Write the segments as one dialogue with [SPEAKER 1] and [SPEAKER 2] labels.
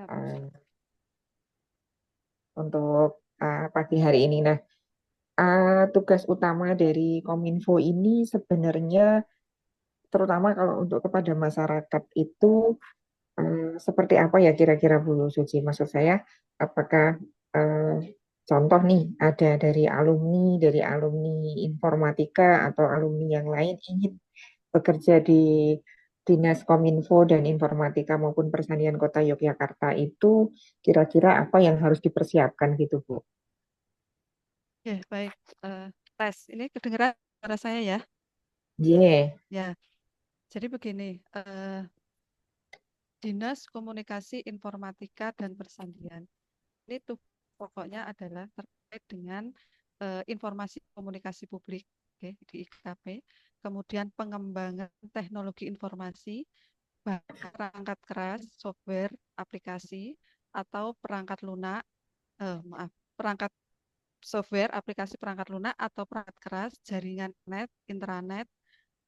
[SPEAKER 1] Siap.
[SPEAKER 2] Untuk pagi hari ini. Nah, tugas utama dari Kominfo ini sebenarnya terutama kalau untuk kepada masyarakat itu seperti apa ya kira-kira Bu Suci? Maksud saya, apakah eh, contoh nih ada dari alumni informatika atau alumni yang lain ingin bekerja di Dinas Kominfo dan Informatika maupun Persanian Kota Yogyakarta itu kira-kira apa yang harus dipersiapkan gitu Bu?
[SPEAKER 1] Oke, baik. Eh, Tes, ini kedengeran suara saya ya?
[SPEAKER 2] Yeah.
[SPEAKER 1] Ya, jadi begini, Dinas Komunikasi Informatika dan Persadian. Ini tuh pokoknya adalah terkait dengan informasi komunikasi publik, oke, di IKP, kemudian pengembangan teknologi informasi, perangkat keras, software, aplikasi, atau perangkat lunak, maaf, perangkat software, aplikasi perangkat lunak atau perangkat keras, jaringan net, intranet,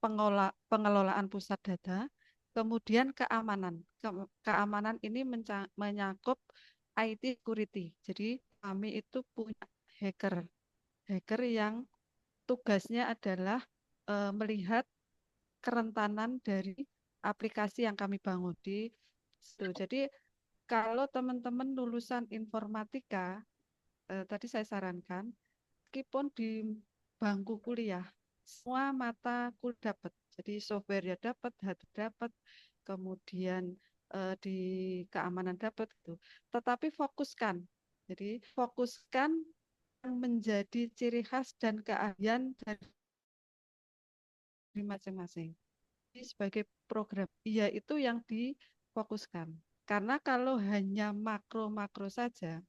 [SPEAKER 1] pengelolaan pusat data, kemudian keamanan. Keamanan ini menyangkut IT security. Jadi kami itu punya hacker, hacker yang tugasnya adalah melihat kerentanan dari aplikasi yang kami bangun di situ. Jadi kalau teman-teman lulusan informatika, tadi saya sarankan meskipun di bangku kuliah semua mata kuliah dapat, jadi software ya dapat, hardware dapat, kemudian di keamanan dapat gitu, tetapi fokuskan, jadi fokuskan yang menjadi ciri khas dan keahlian dari masing-masing. Jadi sebagai program iya itu yang difokuskan, karena kalau hanya makro-makro saja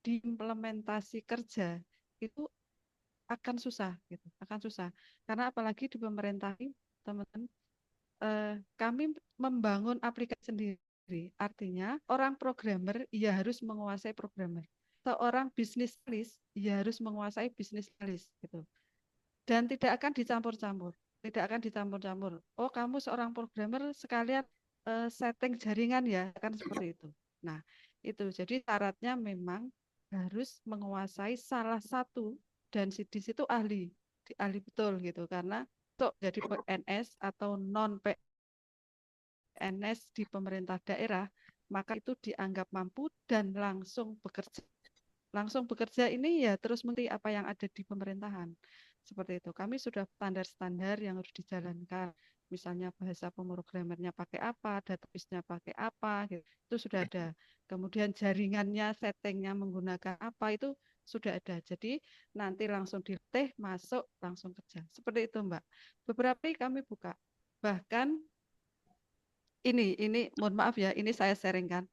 [SPEAKER 1] diimplementasi kerja itu akan susah gitu, akan susah. Karena apalagi di pemerintah ini, teman-teman, kami membangun aplikasi sendiri. Artinya orang programmer ia harus menguasai programmer. Seorang bisnis analis ia harus menguasai bisnis analis gitu. Dan tidak akan dicampur-campur. Tidak akan dicampur-campur. Oh, kamu seorang programmer sekalian setting jaringan ya, kan seperti itu. Nah, itu. Jadi syaratnya memang harus menguasai salah satu dan di situ ahli, ahli betul gitu. Karena untuk jadi PNS atau non PNS di pemerintah daerah, maka itu dianggap mampu dan langsung bekerja. Langsung bekerja ini ya terus mengikuti apa yang ada di pemerintahan. Seperti itu. Kami sudah standar-standar yang harus dijalankan. Misalnya bahasa pemrogramernya pakai apa, database-nya pakai apa, gitu. Itu sudah ada. Kemudian jaringannya, settingnya menggunakan apa, itu sudah ada. Jadi nanti langsung dilatih, masuk, langsung kerja. Seperti itu, Mbak. Beberapa kami buka. Bahkan ini mohon maaf ya, ini saya sharingkan.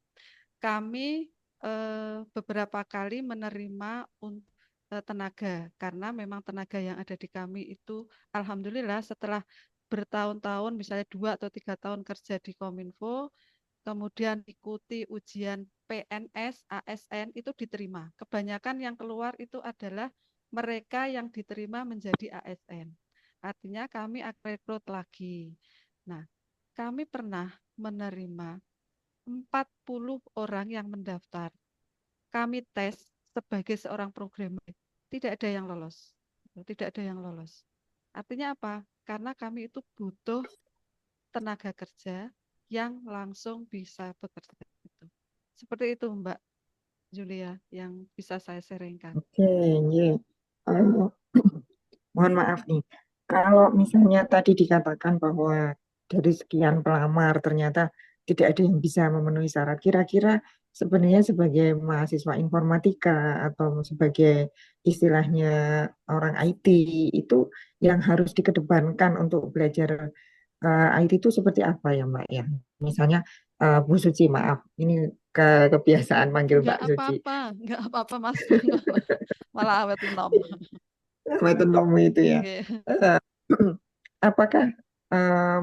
[SPEAKER 1] Kami beberapa kali menerima tenaga, karena memang tenaga yang ada di kami itu alhamdulillah setelah bertahun-tahun, misalnya 2 atau 3 tahun kerja di Kominfo, kemudian ikuti ujian PNS, ASN, itu diterima. Kebanyakan yang keluar itu adalah mereka yang diterima menjadi ASN. Artinya kami akan rekrut lagi. Nah, kami pernah menerima 40 orang yang mendaftar. Kami tes sebagai seorang programmer. Tidak ada yang lolos. Tidak ada yang lolos. Artinya apa? Karena kami itu butuh tenaga kerja yang langsung bisa bekerja. Seperti itu Mbak Julia yang bisa saya sharingkan.
[SPEAKER 2] Oke, yeah. Mohon maaf nih, kalau misalnya tadi dikatakan bahwa dari sekian pelamar ternyata tidak ada yang bisa memenuhi syarat, kira-kira sebenarnya sebagai mahasiswa informatika atau sebagai istilahnya orang IT itu yang harus dikedepankan untuk belajar IT itu seperti apa ya Mbak ya? Misalnya Bu Suci, maaf, ini kebiasaan manggil
[SPEAKER 1] Enggak
[SPEAKER 2] Mbak Suci.
[SPEAKER 1] apa-apa, enggak apa-apa Mas. Malah awet nom.
[SPEAKER 2] Metode itu ya.
[SPEAKER 1] Oke.
[SPEAKER 2] Eh, Apakah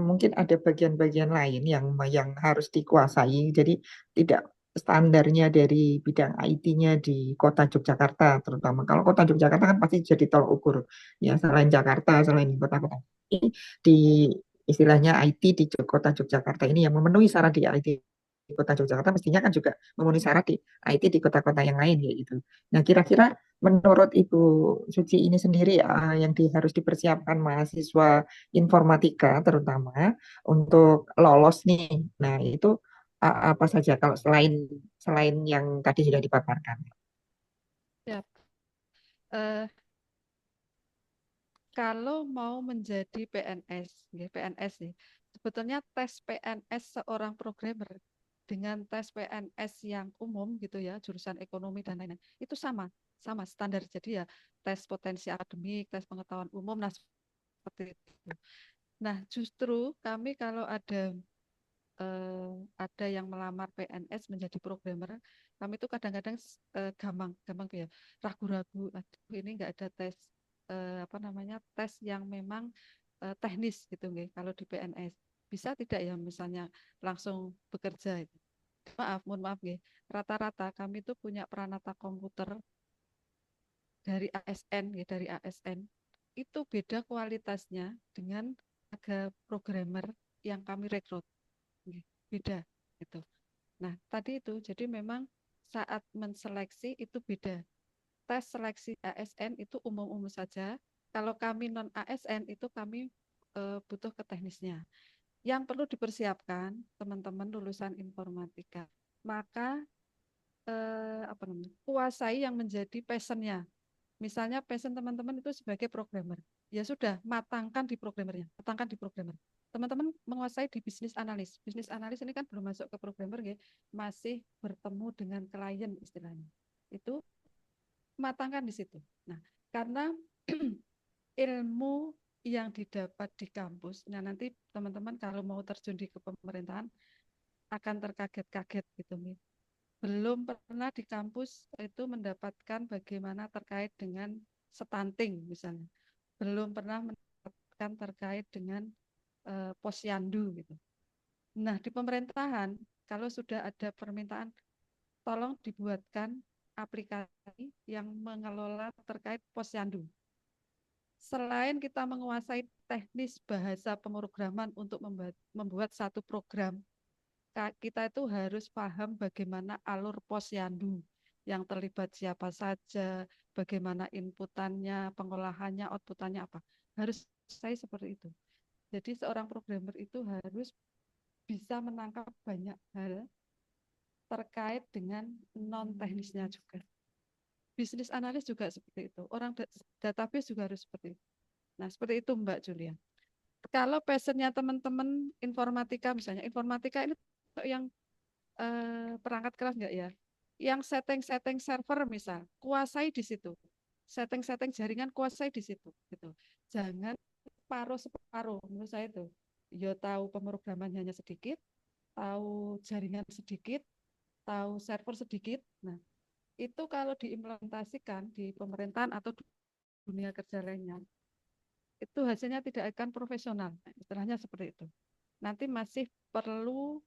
[SPEAKER 2] mungkin ada bagian-bagian lain yang harus dikuasai? Jadi tidak standarnya dari bidang IT-nya di kota Yogyakarta terutama. Kalau kota Yogyakarta kan pasti jadi tolok ukur. Ya selain Jakarta, selain kota-kota ini, di istilahnya IT di kota Yogyakarta ini yang memenuhi syarat di IT. kota Yogyakarta mestinya kan juga memenuhi syarat di IT di kota-kota yang lain ya gitu. Nah, kira-kira menurut Ibu Suci ini sendiri yang harus dipersiapkan mahasiswa informatika terutama untuk lolos nih. Nah, itu apa saja kalau selain selain yang tadi sudah dipaparkan?
[SPEAKER 1] Ya, eh, kalau mau menjadi PNS, ya, PNS nih, sebetulnya tes PNS seorang programmer dengan tes PNS yang umum gitu ya, jurusan ekonomi dan lain-lain, itu sama, sama standar. Jadi ya tes potensi akademik, tes pengetahuan umum, nah seperti itu. Nah, justru kami kalau ada yang melamar PNS menjadi programmer, kami itu kadang-kadang gampang, gampang tuh ya, ragu-ragu, aduh ini nggak ada tes apa namanya tes yang memang teknis gitu nggih. Kalau di PNS bisa tidak ya misalnya langsung bekerja itu. Maaf, mohon maaf nggih. Rata-rata kami itu punya peranata komputer dari ASN ya, dari ASN itu beda kualitasnya dengan tenaga programmer yang kami rekrut. Nggih, beda gitu. Nah, tadi itu jadi memang saat menseleksi itu beda. Tes seleksi ASN itu umum-umum saja. Kalau kami non ASN itu kami butuh ke teknisnya. Yang perlu dipersiapkan teman-teman lulusan informatika, maka apa namanya? Kuasai yang menjadi passionnya. Misalnya passion teman-teman itu sebagai programmer. Ya sudah, matangkan di programmernya, matangkan di programmer. Teman-teman menguasai di bisnis analis. Bisnis analis ini kan belum masuk ke programmer ya, masih bertemu dengan klien istilahnya. Itu matangkan di situ. Nah, karena ilmu yang didapat di kampus, nah nanti teman-teman kalau mau terjun di kepemerintahan akan terkaget-kaget gitu nih. Belum pernah di kampus itu mendapatkan bagaimana terkait dengan stunting misalnya. Belum pernah mendapatkan terkait dengan posyandu gitu. Nah, di pemerintahan kalau sudah ada permintaan tolong dibuatkan aplikasi yang mengelola terkait posyandu. Selain kita menguasai teknis bahasa pemrograman untuk membuat satu program, kita itu harus paham bagaimana alur posyandu yang terlibat siapa saja, bagaimana inputannya, pengolahannya, outputannya apa. Harus saya seperti itu. Jadi seorang programmer itu harus bisa menangkap banyak hal terkait dengan non teknisnya juga. Bisnis analis juga seperti itu. Orang database juga harus seperti itu. Nah, seperti itu Mbak Julia. Kalau passionnya teman-teman informatika misalnya, informatika ini yang perangkat keras enggak ya? Yang setting-setting server misal, kuasai di situ. Setting-setting jaringan kuasai di situ gitu. Jangan separuh-separuh menurut saya itu. Ya tahu pemrograman hanya sedikit, tahu jaringan sedikit, tahu server sedikit. Nah, itu kalau diimplementasikan di pemerintahan atau dunia kerja lainnya, itu hasilnya tidak akan profesional. Nah, istilahnya seperti itu. Nanti masih perlu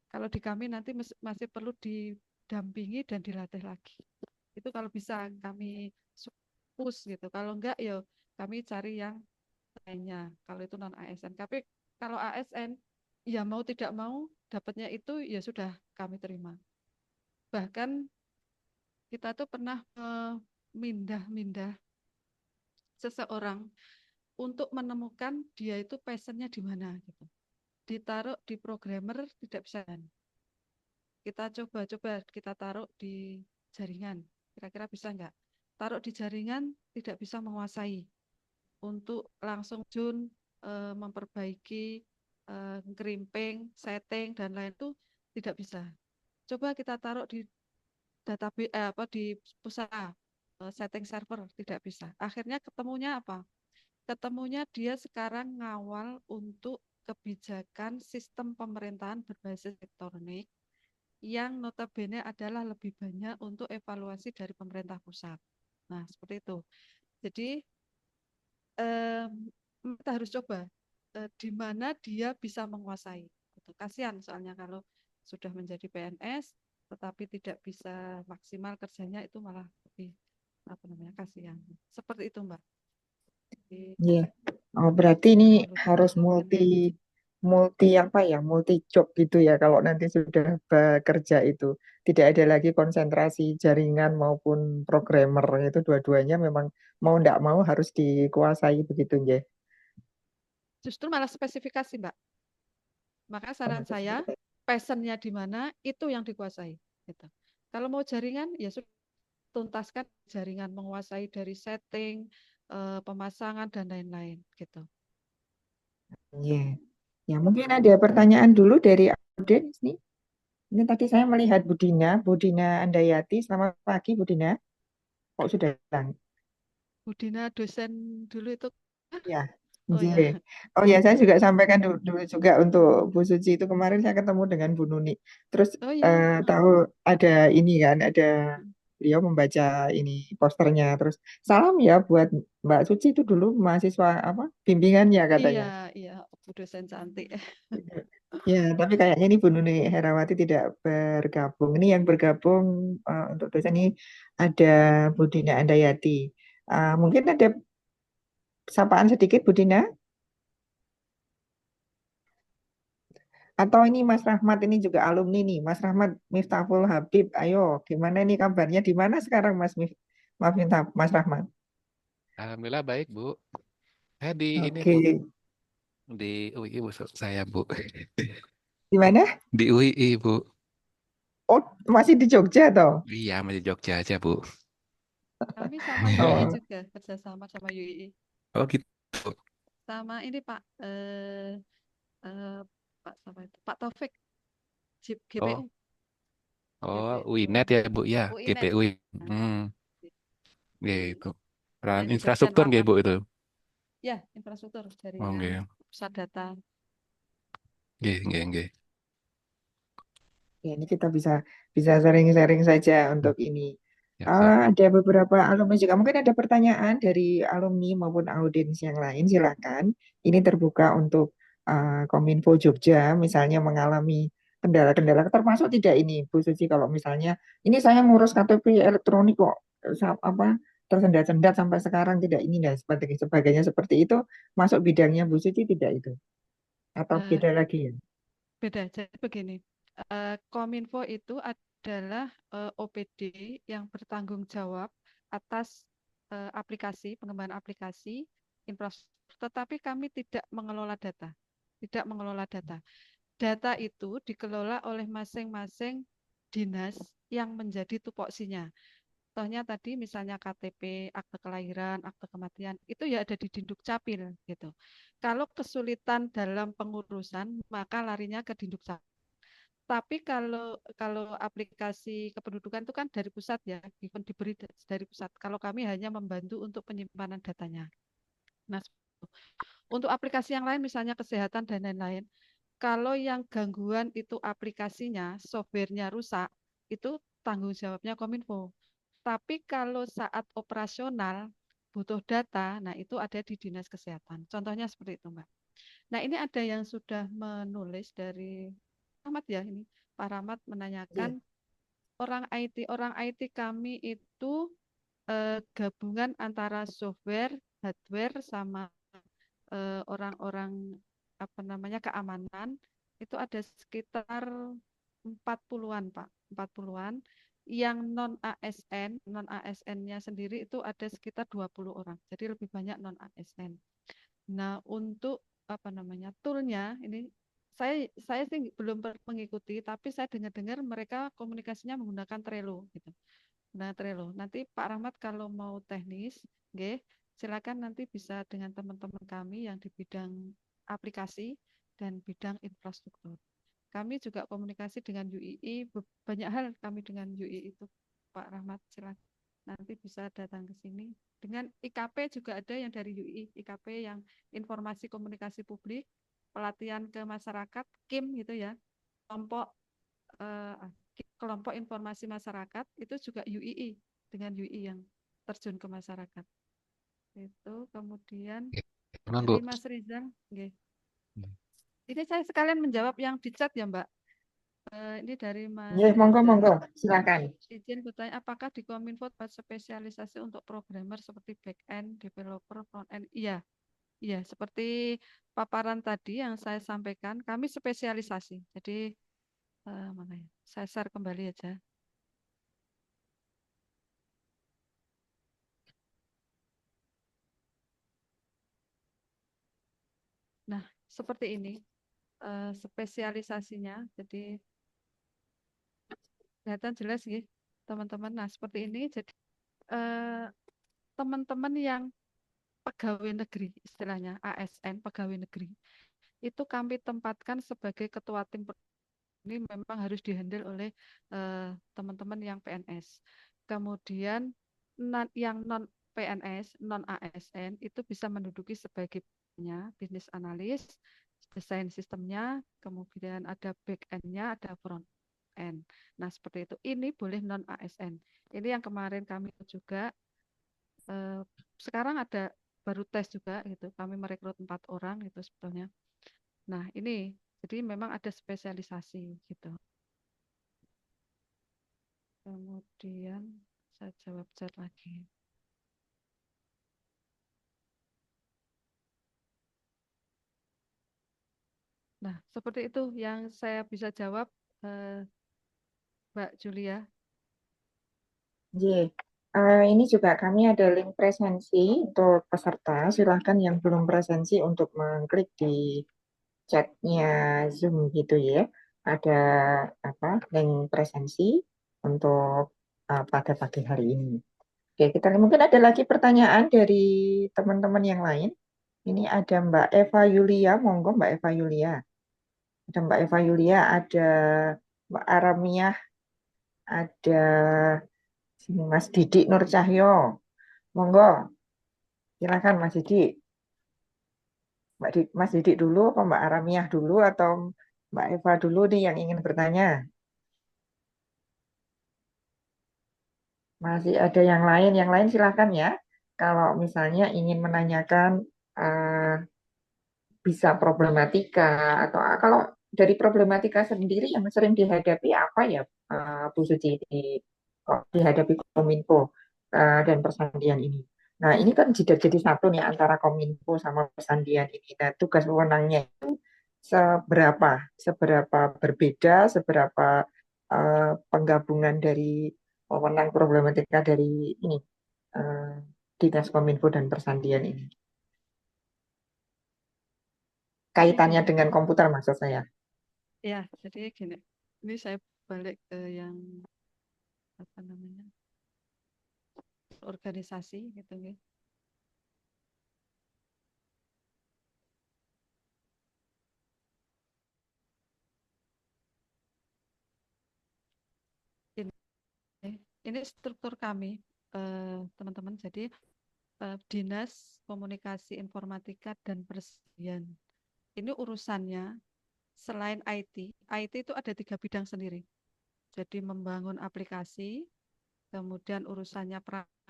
[SPEAKER 1] kalau di kami nanti masih perlu didampingi dan dilatih lagi. Itu kalau bisa kami push gitu. Kalau enggak ya kami cari yang lainnya. Kalau itu non ASN. Tapi kalau ASN ya mau tidak mau dapatnya itu ya sudah kami terima. Bahkan kita tuh pernah mindah-mindah seseorang untuk menemukan dia itu passionnya di mana gitu. Ditaruh di programmer tidak bisa. Kita coba-coba kita taruh di jaringan. Kira-kira bisa enggak? Taruh di jaringan tidak bisa menguasai. Untuk langsung jun memperbaiki crimping, setting dan lain itu tidak bisa. Coba kita taruh di database di pusat setting server tidak bisa. Akhirnya ketemunya apa? Ketemunya dia sekarang ngawal untuk kebijakan sistem pemerintahan berbasis elektronik yang notabene adalah lebih banyak untuk evaluasi dari pemerintah pusat. Nah, seperti itu. Jadi eh, kita harus coba di mana dia bisa menguasai. Gitu. Kasihan soalnya kalau sudah menjadi PNS tetapi tidak bisa maksimal kerjanya itu malah lebih apa namanya kasihan. Seperti itu Mbak. Jadi,
[SPEAKER 2] Iya. Oh, berarti ini
[SPEAKER 1] kalau di
[SPEAKER 2] harus
[SPEAKER 1] programmer.
[SPEAKER 2] multi apa ya, multi job gitu ya kalau nanti sudah bekerja itu. Tidak ada lagi konsentrasi jaringan maupun programmer itu dua-duanya memang mau tidak mau harus dikuasai begitu ya.
[SPEAKER 1] Justru malah spesifikasi, Mbak. Maka saran saya, passionnya di mana, itu yang dikuasai. Gitu. Kalau mau jaringan, ya sudah tuntaskan jaringan, menguasai dari setting, pemasangan, dan lain-lain. Gitu.
[SPEAKER 2] Ya, ya mungkin ada pertanyaan dulu dari audiens nih. Ini tadi saya melihat Budina Andayati. Selamat pagi Budina. Kok sudah datang?
[SPEAKER 1] Budina dosen dulu itu,
[SPEAKER 2] Ya,
[SPEAKER 1] oh
[SPEAKER 2] J.
[SPEAKER 1] ya,
[SPEAKER 2] Oh ya, saya juga sampaikan dulu juga untuk Bu Suci itu kemarin saya ketemu dengan Bu Nuni. Terus
[SPEAKER 1] oh ya,
[SPEAKER 2] tahu ada ini kan, ada beliau membaca ini posternya. Terus salam ya buat Mbak Suci itu dulu mahasiswa apa bimbingannya
[SPEAKER 1] iya,
[SPEAKER 2] katanya.
[SPEAKER 1] iya, Bu dosen cantik.
[SPEAKER 2] Ya, tapi kayaknya ini Bu Nuni Herawati tidak bergabung. Ini yang bergabung untuk dosen ini ada Bu Dina Andayati. Mungkin ada sapaan sedikit Bu Dina? Atau ini Mas Rahmat ini juga alumni nih, Mas Rahmat Miftahul Habib. Ayo, gimana ini kabarnya? Di mana sekarang Maaf minta Mas Rahmat.
[SPEAKER 3] Alhamdulillah baik, Bu. Saya di ini,
[SPEAKER 2] Oke,
[SPEAKER 3] Bu. Di UI, Bu. Saya, Bu.
[SPEAKER 2] di mana?
[SPEAKER 3] Di UI, Bu.
[SPEAKER 2] Oh, masih di Jogja toh?
[SPEAKER 3] Iya, masih Jogja aja, Bu.
[SPEAKER 1] Kami sama UI
[SPEAKER 2] Oh,
[SPEAKER 1] juga, kerjasama sama UI.
[SPEAKER 3] Oh, gitu.
[SPEAKER 1] Sama ini Pak, Pak siapa itu? Pak Taufik, GPU,
[SPEAKER 3] Oh, oh,
[SPEAKER 1] GPU,
[SPEAKER 3] UINET ya, Bu. Ya,
[SPEAKER 1] UINET.
[SPEAKER 3] GPU.
[SPEAKER 1] Nah,
[SPEAKER 3] Hmm, gitu. Peran
[SPEAKER 1] jadi bagian
[SPEAKER 3] infrastruktur nggih,
[SPEAKER 1] rapat,
[SPEAKER 3] Bu, itu.
[SPEAKER 1] ya infrastruktur
[SPEAKER 3] Oh,
[SPEAKER 1] jaringan,
[SPEAKER 3] nggih.
[SPEAKER 1] pusat data.
[SPEAKER 3] Nggih, nggih, nggih.
[SPEAKER 2] ya ini kita bisa bisa sharing-sharing saja untuk ini.
[SPEAKER 3] Siap, siap.
[SPEAKER 2] Ada beberapa alumni juga. Mungkin ada pertanyaan dari alumni maupun audiens yang lain. Silakan. Ini terbuka untuk Kominfo Jogja, misalnya mengalami kendala-kendala, termasuk tidak ini, Bu Suci, kalau misalnya ini saya ngurus KTP elektronik kok, apa tersendat-sendat sampai sekarang tidak ini dan sebagainya seperti itu, masuk bidangnya Bu Suci tidak itu? Atau
[SPEAKER 1] Eh,
[SPEAKER 2] beda lagi ya?
[SPEAKER 1] Beda, jadi begini, Kominfo itu adalah OPD yang bertanggung jawab atas aplikasi, pengembangan aplikasi, infrastruktur, tetapi kami tidak mengelola data. Tidak mengelola data. Data itu dikelola oleh masing-masing dinas yang menjadi tupoksinya. Contohnya tadi misalnya KTP, akte kelahiran, akte kematian, itu ya ada di Dinduk Capil gitu. Kalau kesulitan dalam pengurusan, maka larinya ke Dinduk Capil. Tapi kalau kalau aplikasi kependudukan itu kan dari pusat ya, diberi dari pusat. Kalau kami hanya membantu untuk penyimpanan datanya. Nah, untuk aplikasi yang lain misalnya kesehatan dan lain-lain, kalau yang gangguan itu aplikasinya, softwarenya rusak, itu tanggung jawabnya Kominfo. Tapi kalau saat operasional butuh data, nah itu ada di Dinas Kesehatan. Contohnya seperti itu, Mbak. Nah, ini ada yang sudah menulis dari Rahmat ya ini. Pak Rahmat
[SPEAKER 2] Iya.
[SPEAKER 1] menanyakan orang IT kami itu gabungan antara software, hardware sama orang-orang apa namanya keamanan itu ada sekitar 40-an Pak, 40-an. Yang non ASN, non ASN-nya sendiri itu ada sekitar 20 orang. Jadi lebih banyak non ASN. Nah, untuk apa namanya? Toolnya ini saya sih belum mengikuti, tapi saya dengar-dengar mereka komunikasinya menggunakan Trello gitu. Nah, Trello. Nanti Pak Rahmat kalau mau teknis, nggih, silakan nanti bisa dengan teman-teman kami yang di bidang aplikasi dan bidang infrastruktur. Kami juga komunikasi dengan UII, banyak hal kami dengan UII itu, Pak Rahmat, silakan. Nanti bisa datang ke sini. Dengan IKP juga ada yang dari UI, IKP yang informasi komunikasi publik, pelatihan ke masyarakat, KIM gitu ya, kelompok eh, kelompok informasi masyarakat itu juga UII dengan UI yang terjun ke masyarakat. Itu kemudian
[SPEAKER 3] Gimana, Bu?
[SPEAKER 1] dari Mas Rizal, okay. Ini saya sekalian menjawab yang di chat ya Mbak. Ini dari
[SPEAKER 2] Ya,
[SPEAKER 1] Mas
[SPEAKER 2] monggo
[SPEAKER 1] Rizal.
[SPEAKER 2] monggo, silakan.
[SPEAKER 1] Izin bertanya, apakah di Kominfo buat spesialisasi untuk programmer seperti back end, developer, front end? Iya, Ya, seperti paparan tadi yang saya sampaikan, kami spesialisasi. Jadi, mana ya? Saya share kembali aja. Nah, seperti ini spesialisasinya. Jadi, kelihatan jelas ya, teman-teman. Nah, seperti ini. Jadi, eh, teman-teman yang pegawai negeri, istilahnya ASN, pegawai negeri, itu kami tempatkan sebagai ketua tim. Ini memang harus dihandle oleh teman-teman yang PNS. Kemudian yang non PNS, non ASN itu bisa menduduki sebagai bisnis analis, desain sistemnya, kemudian ada back end-nya, ada front end. Nah, seperti itu. Ini boleh non ASN. Ini yang kemarin kami juga sekarang ada baru tes juga gitu. Kami merekrut 4 orang gitu sebetulnya. Nah, ini jadi memang ada spesialisasi gitu. Kemudian saya jawab chat lagi. Nah, seperti itu yang saya bisa jawab, Mbak Julia.
[SPEAKER 2] J. Ini juga kami ada link presensi untuk peserta. Silahkan yang belum presensi untuk mengklik di chatnya Zoom gitu ya. Ada apa link presensi untuk pada pagi hari ini. Oke, kita mungkin ada lagi pertanyaan dari teman-teman yang lain. Ini ada Mbak Eva Yulia, monggo Mbak Eva Yulia. Ada Mbak Eva Yulia, ada Mbak Aramiah, ada sini Mas Didik Nur Cahyo. Monggo, silakan Mas Didik. Mas Didik dulu, apa Mbak Aramiah dulu, atau Mbak Eva dulu nih yang ingin bertanya? Masih ada yang lain silakan ya. Kalau misalnya ingin menanyakan bisa problematika atau kalau dari problematika sendiri yang sering dihadapi apa ya Bu Suci kok dihadapi Kominfo dan persandian ini. Nah ini kan jadi satu nih antara Kominfo sama persandian ini. Nah tugas wewenangnya itu seberapa seberapa berbeda, seberapa penggabungan dari wewenang problematika dari ini eh, Dinas Kominfo dan persandian ini. Kaitannya
[SPEAKER 1] Gini,
[SPEAKER 2] dengan komputer maksud saya.
[SPEAKER 1] ya, jadi gini. Ini saya balik ke yang apa namanya organisasi gitu ya. Ini, ini struktur kami, teman-teman. Jadi Dinas Komunikasi Informatika dan Persediaan. Ini urusannya selain IT itu ada 3 bidang sendiri. Jadi membangun aplikasi, kemudian urusannya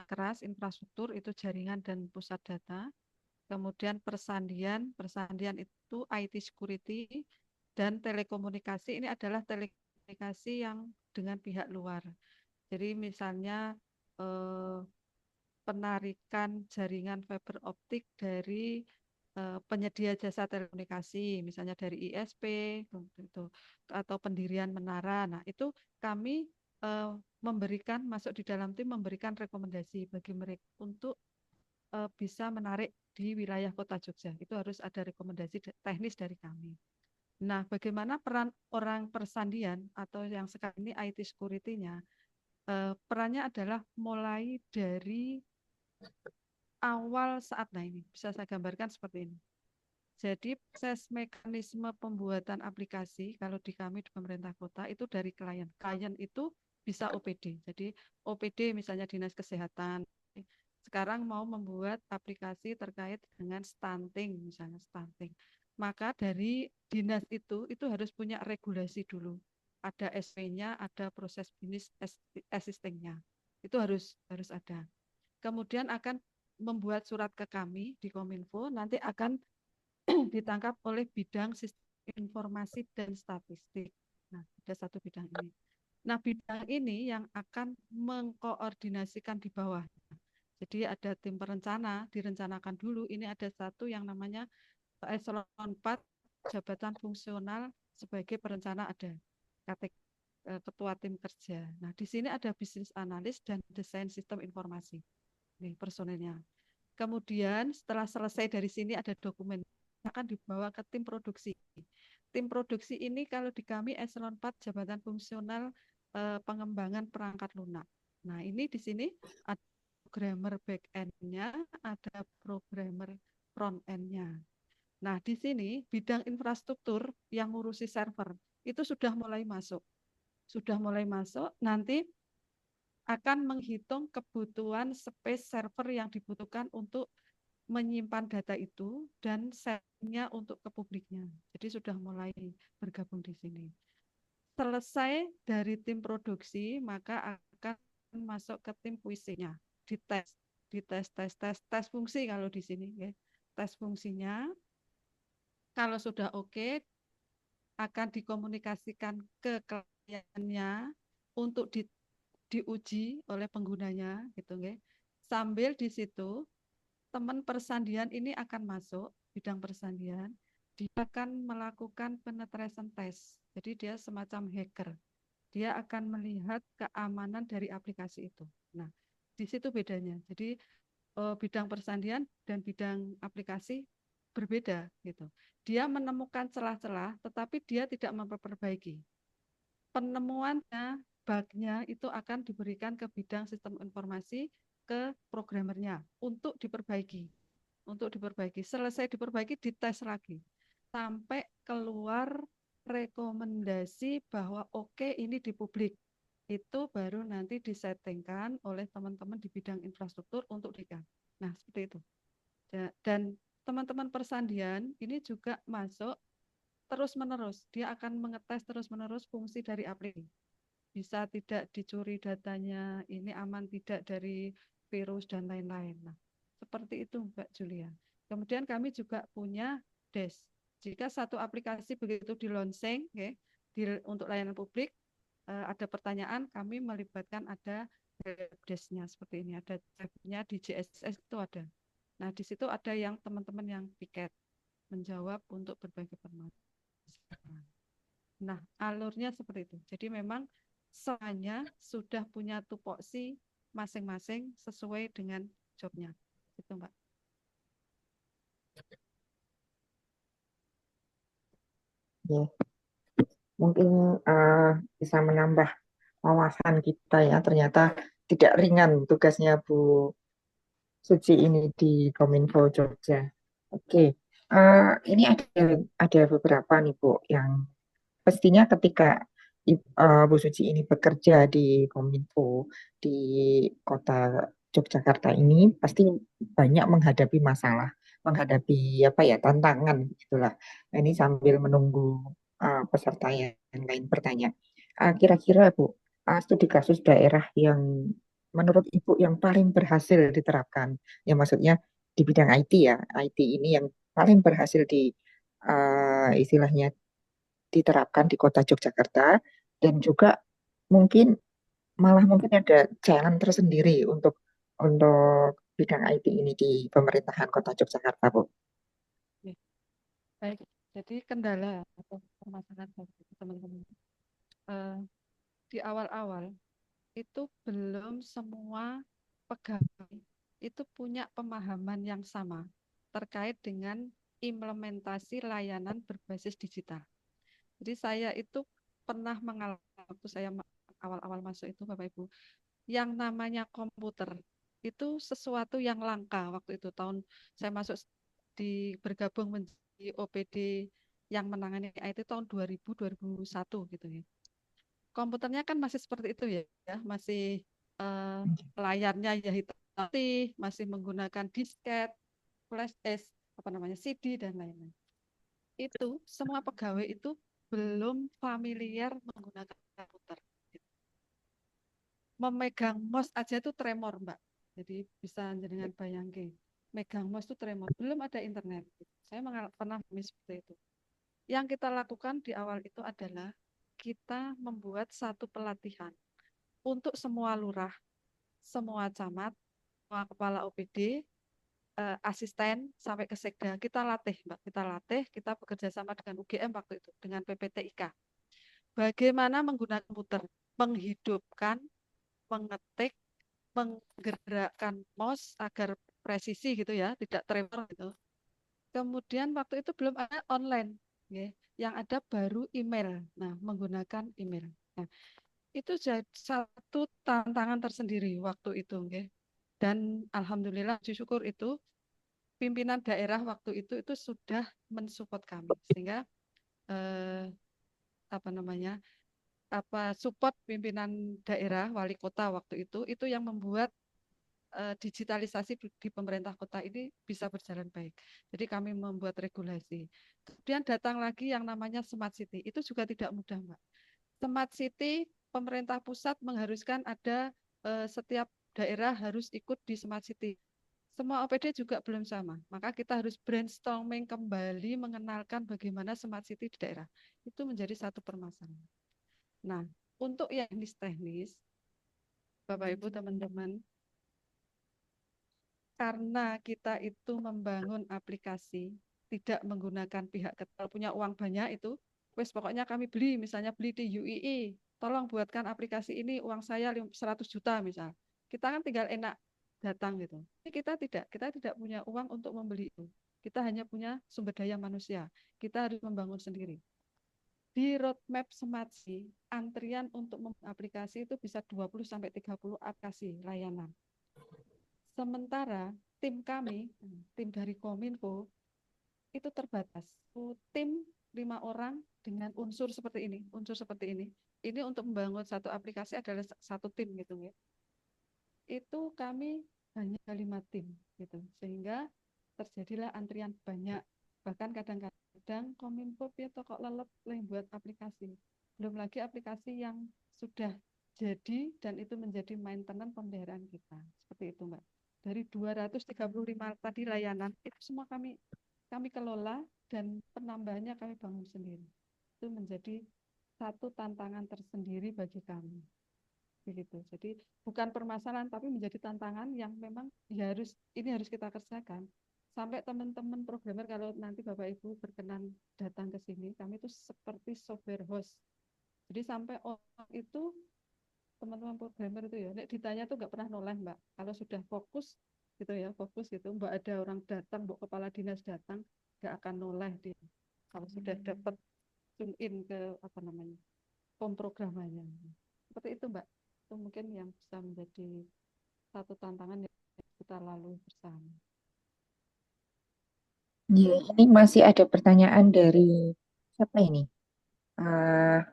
[SPEAKER 1] keras, infrastruktur itu jaringan dan pusat data, kemudian persandian itu IT security, dan telekomunikasi ini adalah telekomunikasi yang dengan pihak luar. Jadi misalnya eh, penarikan jaringan fiber optik dari penyedia jasa telekomunikasi, misalnya dari ISP gitu, atau pendirian menara. Nah, itu kami eh, memberikan masuk di dalam tim memberikan rekomendasi bagi mereka untuk bisa menarik di wilayah Kota Jogja. Itu harus ada rekomendasi teknis dari kami. Nah, bagaimana peran orang persandian atau yang sekarang ini IT security-nya? Perannya adalah mulai dari awal saat, nah ini bisa saya gambarkan seperti ini. Jadi proses mekanisme pembuatan aplikasi kalau di kami di pemerintah kota itu dari klien. Klien itu bisa OPD. Jadi OPD misalnya Dinas Kesehatan. Sekarang mau membuat aplikasi terkait dengan stunting, misalnya stunting. Maka dari dinas itu harus punya regulasi dulu. Ada SP-nya, ada proses bisnis assisting-nya. Itu harus ada. Kemudian akan membuat surat ke kami di Kominfo, nanti akan ditangkap oleh bidang sistem informasi dan statistik. Nah, ada satu bidang ini. Nah, bidang ini yang akan mengkoordinasikan di bawah. Jadi ada tim perencana, direncanakan dulu. Ini ada satu yang namanya eselon 4 jabatan fungsional sebagai perencana ada ketua tim kerja. Nah, di sini ada bisnis analis dan desain sistem informasi. Nih personilnya. Kemudian setelah selesai dari sini ada dokumen akan dibawa ke tim produksi. Tim produksi ini kalau di kami eselon 4 jabatan fungsional pengembangan perangkat lunak. Nah, ini di sini ada programmer back end-nya, ada programmer front end-nya. Nah, di sini bidang infrastruktur yang ngurusi server itu sudah mulai masuk. Sudah mulai masuk, nanti akan menghitung kebutuhan space server yang dibutuhkan untuk menyimpan data itu dan share-nya untuk ke publiknya. Jadi sudah mulai bergabung di sini. Selesai dari tim produksi, maka akan masuk ke tim puisinya, tes fungsi kalau di sini, ya. Tes fungsinya, kalau sudah oke, akan dikomunikasikan ke kliennya untuk diuji oleh penggunanya, gitu, ya. Sambil di situ teman persandian ini akan masuk bidang persandian, dia akan melakukan penetration test. Jadi dia semacam hacker. Dia akan melihat keamanan dari aplikasi itu. Nah, di situ bedanya. Jadi bidang persandian dan bidang aplikasi berbeda gitu. Dia menemukan celah-celah, tetapi dia tidak memperbaiki. Penemuannya, bugnya itu akan diberikan ke bidang sistem informasi, ke programmernya untuk diperbaiki. Selesai diperbaiki, dites lagi. Sampai keluar rekomendasi bahwa oke, ini di publik. Itu baru nanti disettingkan oleh teman-teman di bidang infrastruktur untuk DIKA. Nah, seperti itu. Dan teman-teman persandian ini juga masuk terus-menerus. Dia akan mengetes terus-menerus fungsi dari aplikasi. Bisa tidak dicuri datanya, ini aman tidak dari virus dan lain-lain. Nah, seperti itu Mbak Julia. Kemudian kami juga punya desk. Jika satu aplikasi begitu di launching, okay, untuk layanan publik, ada pertanyaan, kami melibatkan ada desk-nya seperti ini. Ada tab-nya di JSS itu ada. Nah, di situ ada yang teman-teman yang piket menjawab untuk berbagai permasalahan. Nah, alurnya seperti itu. Jadi memang semuanya sudah punya tupoksi masing-masing sesuai dengan jobnya. Itu, Mbak.
[SPEAKER 2] Ya, mungkin bisa menambah wawasan kita ya. Ternyata tidak ringan tugasnya Bu Suci ini di Kominfo Jogja. Oke, ini ada beberapa nih Bu yang pastinya ketika Bu Suci ini bekerja di Kominfo di kota Yogyakarta ini pasti banyak menghadapi masalah, menghadapi apa ya tantangan gitulah. Nah, ini sambil menunggu peserta yang lain bertanya. Kira-kira Bu, studi kasus daerah yang menurut Ibu yang paling berhasil diterapkan, ya maksudnya di bidang IT ya, IT ini yang paling berhasil di istilahnya diterapkan di kota Yogyakarta dan juga mungkin mungkin ada challenge tersendiri untuk bidang IT ini di pemerintahan kota Yogyakarta, Bu.
[SPEAKER 1] Oke, baik. Jadi kendala atau permasalahan bagi teman-teman. Eh, di awal-awal itu belum semua pegawai itu punya pemahaman yang sama terkait dengan implementasi layanan berbasis digital. Jadi saya itu pernah mengalami waktu saya awal-awal masuk itu Bapak Ibu, yang namanya komputer itu sesuatu yang langka waktu itu tahun saya masuk bergabung menjadi OPD yang menangani IT tahun 2000-2001 gitu ya. Komputernya kan masih seperti itu ya, masih eh, layarnya ya hitam putih, masih menggunakan disket, flash disk, apa namanya CD dan lain-lain. Itu semua pegawai itu belum familiar menggunakan komputer. Memegang mouse aja itu tremor, Mbak. Jadi bisa dengan bayangke. Megang mouse itu tremor. Belum ada internet. Saya pernah seperti itu. Yang kita lakukan di awal itu adalah kita membuat satu pelatihan untuk semua lurah, semua camat, semua kepala OPD, asisten sampai ke sekda, kita latih, Mbak. Kita bekerja sama dengan UGM waktu itu, dengan PPTIK. Bagaimana menggunakan komputer, menghidupkan, mengetik, menggerakkan mouse agar presisi gitu ya, tidak tremor gitu. Kemudian waktu itu belum ada online, ya. Yang ada baru email. Nah, menggunakan email. Nah, itu jadi satu tantangan tersendiri waktu itu, ya. Dan alhamdulillah, syukur itu pimpinan daerah waktu itu sudah mensupport kami sehingga eh, apa namanya support pimpinan daerah wali kota waktu itu yang membuat digitalisasi di pemerintah kota ini bisa berjalan baik. Jadi kami membuat regulasi. Kemudian datang lagi yang namanya Smart City. Itu juga tidak mudah, Mbak. Smart City, pemerintah pusat mengharuskan ada setiap daerah harus ikut di Smart City. Semua OPD juga belum sama. Maka kita harus brainstorming kembali mengenalkan bagaimana Smart City di daerah. Itu menjadi satu permasalahan. Nah, untuk yang teknis, Bapak Ibu teman-teman, karena kita itu membangun aplikasi tidak menggunakan pihak ketiga, punya uang banyak itu, wes pokoknya kami beli, misalnya beli di UII, tolong buatkan aplikasi ini, uang saya 100 juta misal. Kita kan tinggal enak datang gitu. Tapi kita tidak punya uang untuk membeli itu. Kita hanya punya sumber daya manusia. Kita harus membangun sendiri. Di roadmap Smart City, antrian untuk membuat aplikasi itu bisa 20 sampai 30 aplikasi layanan. Sementara tim kami, tim dari Kominfo, itu terbatas. Tim 5 orang dengan unsur seperti ini, Ini untuk membangun satu aplikasi adalah satu tim gitu ya. Itu kami hanya 5 tim gitu. Sehingga terjadilah antrian banyak. Bahkan kadang-kadang Kominfo ya kok lelep buat aplikasi. Belum lagi aplikasi yang sudah jadi dan itu menjadi maintenance pemeliharaan kita. Seperti itu, Mbak. Dari 235 tadi layanan itu semua kami kelola dan penambahannya kami bangun sendiri. Itu menjadi satu tantangan tersendiri bagi kami. Begitu. Jadi bukan permasalahan tapi menjadi tantangan yang memang ya harus kita kerjakan. Sampai teman-teman programmer kalau nanti Bapak Ibu berkenan datang ke sini, kami itu seperti software host. Jadi sampai orang itu teman-teman programmer itu ya, nek ditanya tuh nggak pernah noleh Mbak. Kalau sudah fokus gitu, Mbak ada orang datang, Mbak kepala dinas datang, nggak akan noleh dia. Kalau sudah dapat tune in ke pemrogramannya. Seperti itu Mbak. Itu mungkin yang bisa menjadi satu tantangan yang kita lalui bersama.
[SPEAKER 2] Ya, ini masih ada pertanyaan dari siapa ini? Ah,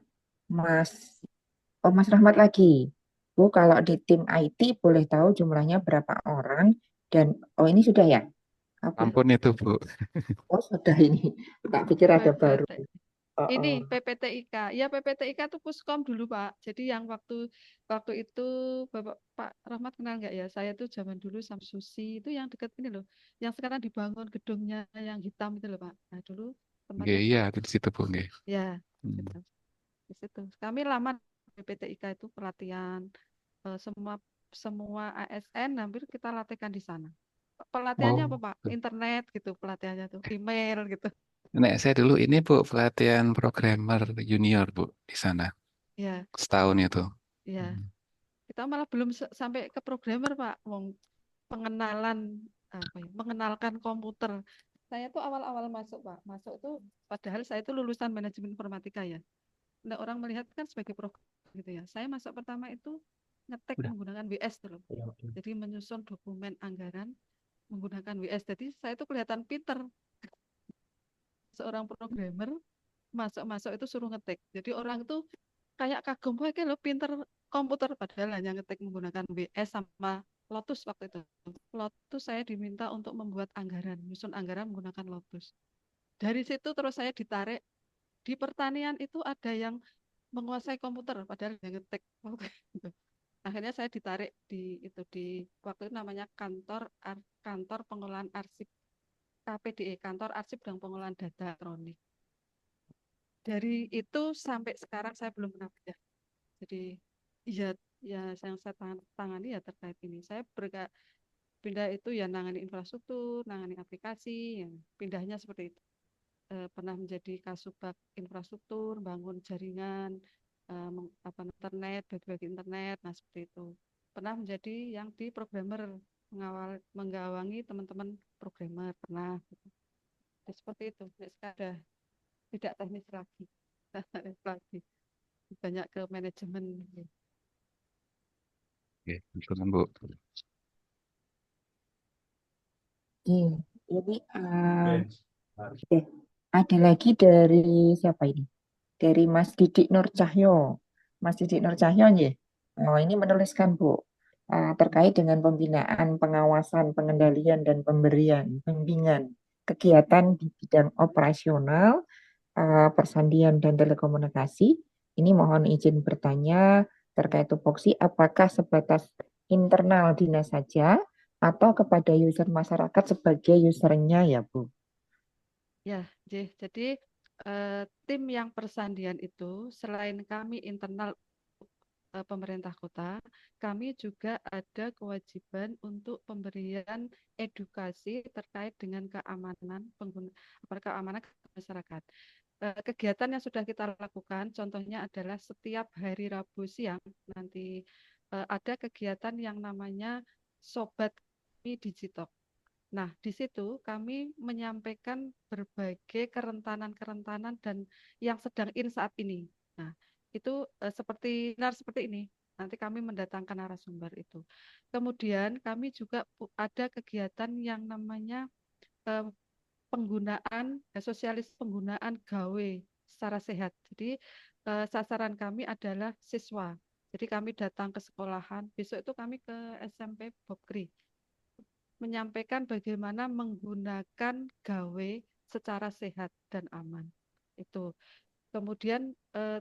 [SPEAKER 2] Mas, Mas Rahmat lagi. Bu, kalau di tim IT boleh tahu jumlahnya berapa orang dan ini sudah ya? Apa?
[SPEAKER 3] Ampun itu, Bu.
[SPEAKER 2] Oh, sudah ini. Tak pikir ada baru.
[SPEAKER 1] PPT.
[SPEAKER 2] Oh,
[SPEAKER 1] Ini
[SPEAKER 2] oh.
[SPEAKER 1] PPTIK. Ya PPTIK itu Puskom dulu Pak. Jadi yang waktu itu Bapak Pak Rahmat kenal nggak ya? Saya tuh zaman dulu Samsusi itu yang dekat ini loh. Yang sekarang dibangun gedungnya yang hitam itu loh Pak. Nah dulu
[SPEAKER 3] Nggih,
[SPEAKER 1] tempatnya
[SPEAKER 3] iya, di situ, Bu. Nggih.
[SPEAKER 1] ya
[SPEAKER 3] Hmm.
[SPEAKER 1] gitu. Di situ. Kami lama PPTIK itu pelatihan semua semua ASN hampir kita latihkan di sana. Pelatihannya apa
[SPEAKER 3] Oh,
[SPEAKER 1] Pak? Internet gitu pelatihannya tuh, email gitu.
[SPEAKER 3] Nek saya dulu ini, Bu, pelatihan programmer junior, Bu, di sana.
[SPEAKER 1] Ya,
[SPEAKER 3] Setahun itu.
[SPEAKER 1] ya.
[SPEAKER 3] Hmm.
[SPEAKER 1] Kita malah belum sampai ke programmer Pak. Wong pengenalan mengenalkan komputer. Saya tuh awal-awal masuk Pak. Masuk tuh padahal saya tuh lulusan manajemen informatika ya. Nah, orang melihat kan sebagai program gitu ya. Saya masuk pertama itu ngetek
[SPEAKER 3] Udah.
[SPEAKER 1] menggunakan WS tuh loh. Jadi menyusun dokumen anggaran menggunakan WS. Jadi saya tuh kelihatan pinter. Seorang programmer masuk-masuk itu suruh ngetik. Jadi orang tuh kayak kagum, wah kayak lo pinter komputer padahal hanya ngetik menggunakan WS sama Lotus waktu itu. Lotus saya diminta untuk membuat anggaran, menyusun anggaran menggunakan Lotus. Dari situ terus saya ditarik di pertanian itu ada yang menguasai komputer padahal hanya ngetik. Akhirnya saya ditarik di waktu itu namanya kantor pengolahan arsip KPDE, kantor arsip dan pengolahan data elektronik. Dari itu sampai sekarang saya belum pernah pindah. Jadi ya yang saya tangani ya terkait ini. Saya pindah itu ya nangani infrastruktur, nangani aplikasi, ya. Pindahnya seperti itu. Pernah menjadi kasubag infrastruktur, bangun jaringan, internet, bagi-bagi internet, nah seperti itu. Pernah menjadi yang di programmer, menggawangi teman-teman programmer, pernah. Gitu. Ya, seperti itu. Ya, sekarang tidak teknis lagi. lagi. Banyak ke manajemen.
[SPEAKER 3] Oke, betul kan, Bu.
[SPEAKER 2] Jadi ada lagi dari siapa ini? Dari Mas Didik Nur Cahyo. Mas Didik Nur Cahyo, nggih. Oh, ini menuliskan, Bu, terkait dengan pembinaan, pengawasan, pengendalian, dan pemberian bimbingan kegiatan di bidang operasional, persandian, dan telekomunikasi. Ini mohon izin bertanya terkait tupoksi, apakah sebatas internal dinas saja atau kepada user masyarakat sebagai usernya ya, Bu?
[SPEAKER 1] Ya, jadi tim yang persandian itu selain kami internal pemerintah kota, kami juga ada kewajiban untuk pemberian edukasi terkait dengan keamanan keamanan masyarakat. Kegiatan yang sudah kita lakukan, contohnya adalah setiap hari Rabu siang nanti ada kegiatan yang namanya Sobat Kami Digital. Nah, di situ kami menyampaikan berbagai kerentanan-kerentanan dan yang sedang in saat ini. Nah, itu seperti ini. Nanti kami mendatangkan narasumber itu. Kemudian kami juga ada kegiatan yang namanya eh, sosialis penggunaan gawe secara sehat. Jadi sasaran kami adalah siswa. Jadi kami datang ke sekolahan. Besok itu kami ke SMP Bob Kri menyampaikan bagaimana menggunakan gawe secara sehat dan aman. Itu. Kemudian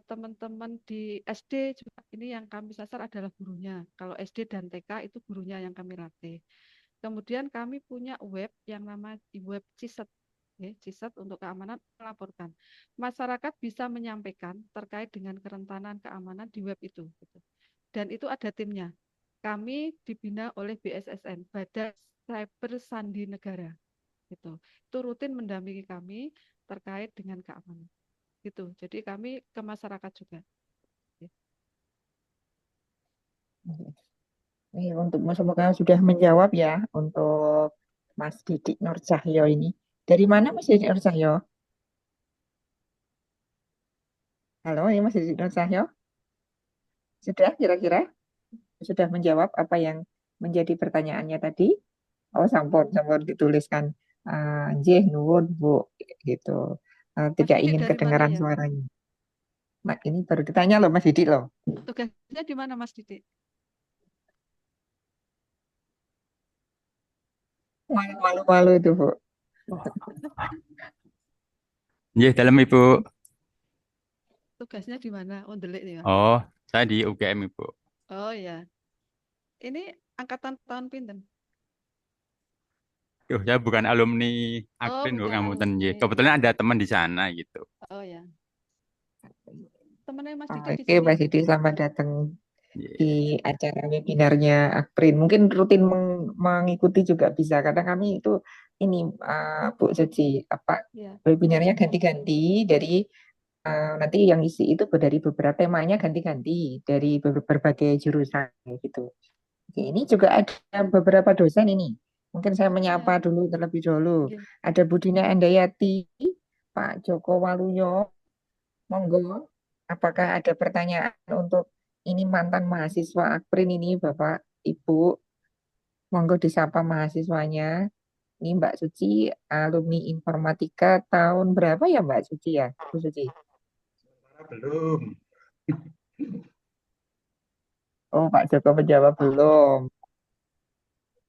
[SPEAKER 1] teman-teman di SD juga ini yang kami sasar adalah gurunya. Kalau SD dan TK itu gurunya yang kami latih. Kemudian kami punya web yang nama web CISET. CISET untuk keamanan melaporkan. Masyarakat bisa menyampaikan terkait dengan kerentanan keamanan di web itu. Gitu. Dan itu ada timnya. Kami dibina oleh BSSN, Badan Cyber Sandi Negara. Gitu. Itu rutin mendampingi kami terkait dengan keamanan. Gitu. Jadi kami ke masyarakat juga.
[SPEAKER 2] Ini untuk semoga sudah menjawab ya untuk Mas Didik Nur Cahyo ini. Dari mana Mas Didik Nur Cahyo? Halo, ini Mas Didik Nur Cahyo. Sudah kira-kira sudah menjawab apa yang menjadi pertanyaannya tadi? Oh, sampun, sampun dituliskan. Nggih, nuwun, Bu, gitu.
[SPEAKER 1] Mas
[SPEAKER 2] Tidak
[SPEAKER 1] Didik
[SPEAKER 2] ingin
[SPEAKER 1] dari mana
[SPEAKER 2] kedengaran
[SPEAKER 1] ya?
[SPEAKER 2] suaranya. Nah, ini baru ditanya loh Mas Didik loh.
[SPEAKER 1] Tugasnya di mana Mas Didik?
[SPEAKER 2] Malu-malu itu, Bu.
[SPEAKER 4] Nggih, dalam Ibu.
[SPEAKER 1] Tugasnya di mana? Oh, delik nih, Mas.
[SPEAKER 4] Oh, saya di UGM Ibu.
[SPEAKER 1] Oh ya. Ini angkatan tahun pinten?
[SPEAKER 4] Saya bukan alumni
[SPEAKER 1] Oh,
[SPEAKER 4] Akprin Bu,
[SPEAKER 1] bukan
[SPEAKER 4] ngapunten nggih.
[SPEAKER 1] alumni.
[SPEAKER 4] Kebetulan ada teman di sana gitu.
[SPEAKER 1] Oh ya. Temennya Mas Didik di
[SPEAKER 2] Oke,
[SPEAKER 1] sini.
[SPEAKER 2] Mas Didik, selamat datang
[SPEAKER 4] Nggih.
[SPEAKER 2] di acara webinarnya Akprin. Mungkin rutin mengikuti juga bisa, karena kami itu ini Bu Suci, apa
[SPEAKER 1] Ya.
[SPEAKER 2] webinarnya ganti-ganti dari nanti yang isi itu dari beberapa temanya ganti-ganti dari berbagai jurusan gitu. Oke, ini juga ada beberapa dosen ini. Mungkin saya menyapa
[SPEAKER 1] Ya.
[SPEAKER 2] dulu terlebih dahulu.
[SPEAKER 1] Oke.
[SPEAKER 2] Ada Budina Andayati, Pak Joko Waluyo, monggo. Apakah ada pertanyaan untuk ini mantan mahasiswa Akprin ini Bapak Ibu? Monggo disapa mahasiswanya. Ini Mbak Suci, alumni informatika tahun berapa ya Mbak Suci ya? Bu Suci?
[SPEAKER 5] Belum.
[SPEAKER 2] Oh, Pak Joko menjawab belum.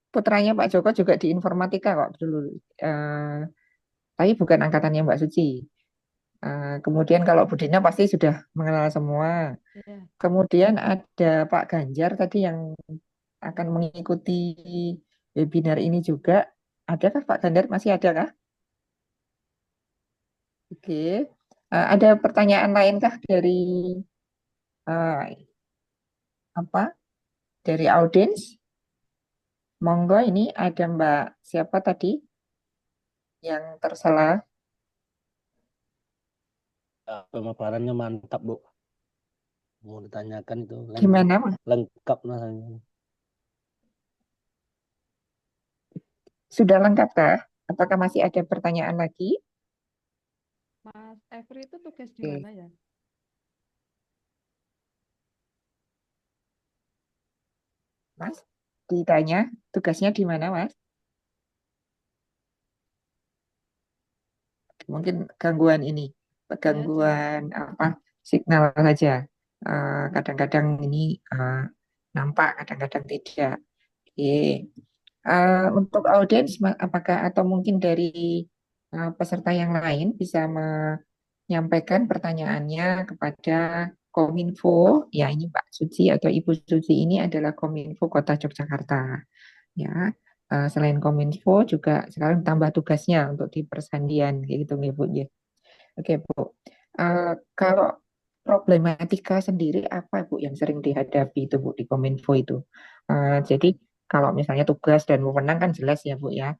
[SPEAKER 2] Putranya Pak Joko juga di informatika kok dulu. Tapi bukan angkatannya Mbak Suci. Kemudian kalau Budina pasti sudah mengenal semua.
[SPEAKER 1] Ya.
[SPEAKER 2] Kemudian ada Pak Ganjar tadi yang akan mengikuti webinar ini juga. Adakah Pak Ganjar? Masih adakah? Oke. Ada pertanyaan lainkah dari apa? Dari audiens? Monggo, ini ada Mbak siapa tadi yang tersela?
[SPEAKER 6] Pemaparannya mantap, Bu. Mau ditanyakan itu
[SPEAKER 2] Gimana, Mas?
[SPEAKER 6] lengkap nah.
[SPEAKER 2] Sudah lengkap kah? Apakah masih ada pertanyaan lagi?
[SPEAKER 1] Mas Every itu tugas di
[SPEAKER 2] Oke,
[SPEAKER 1] mana ya?
[SPEAKER 2] Mas, ditanya tugasnya di mana, Mas? Mungkin gangguan ini,
[SPEAKER 1] Iya, silakan.
[SPEAKER 2] gangguan apa signal saja. Kadang-kadang ini nampak, kadang-kadang tidak. Oke. Untuk audiens, apakah atau mungkin dari peserta yang lain bisa menyampaikan pertanyaannya kepada Kominfo? Ya, ini Mbak Suci atau Ibu Suci ini adalah Kominfo Kota Yogyakarta. Ya, selain Kominfo juga sekarang tambah tugasnya untuk di persandian, kayak gitu nih Bu. Ya. Oke Bu. Kalau problematika sendiri apa Bu yang sering dihadapi itu Bu di Kominfo itu? Jadi kalau misalnya tugas dan wewenang kan jelas ya Bu ya.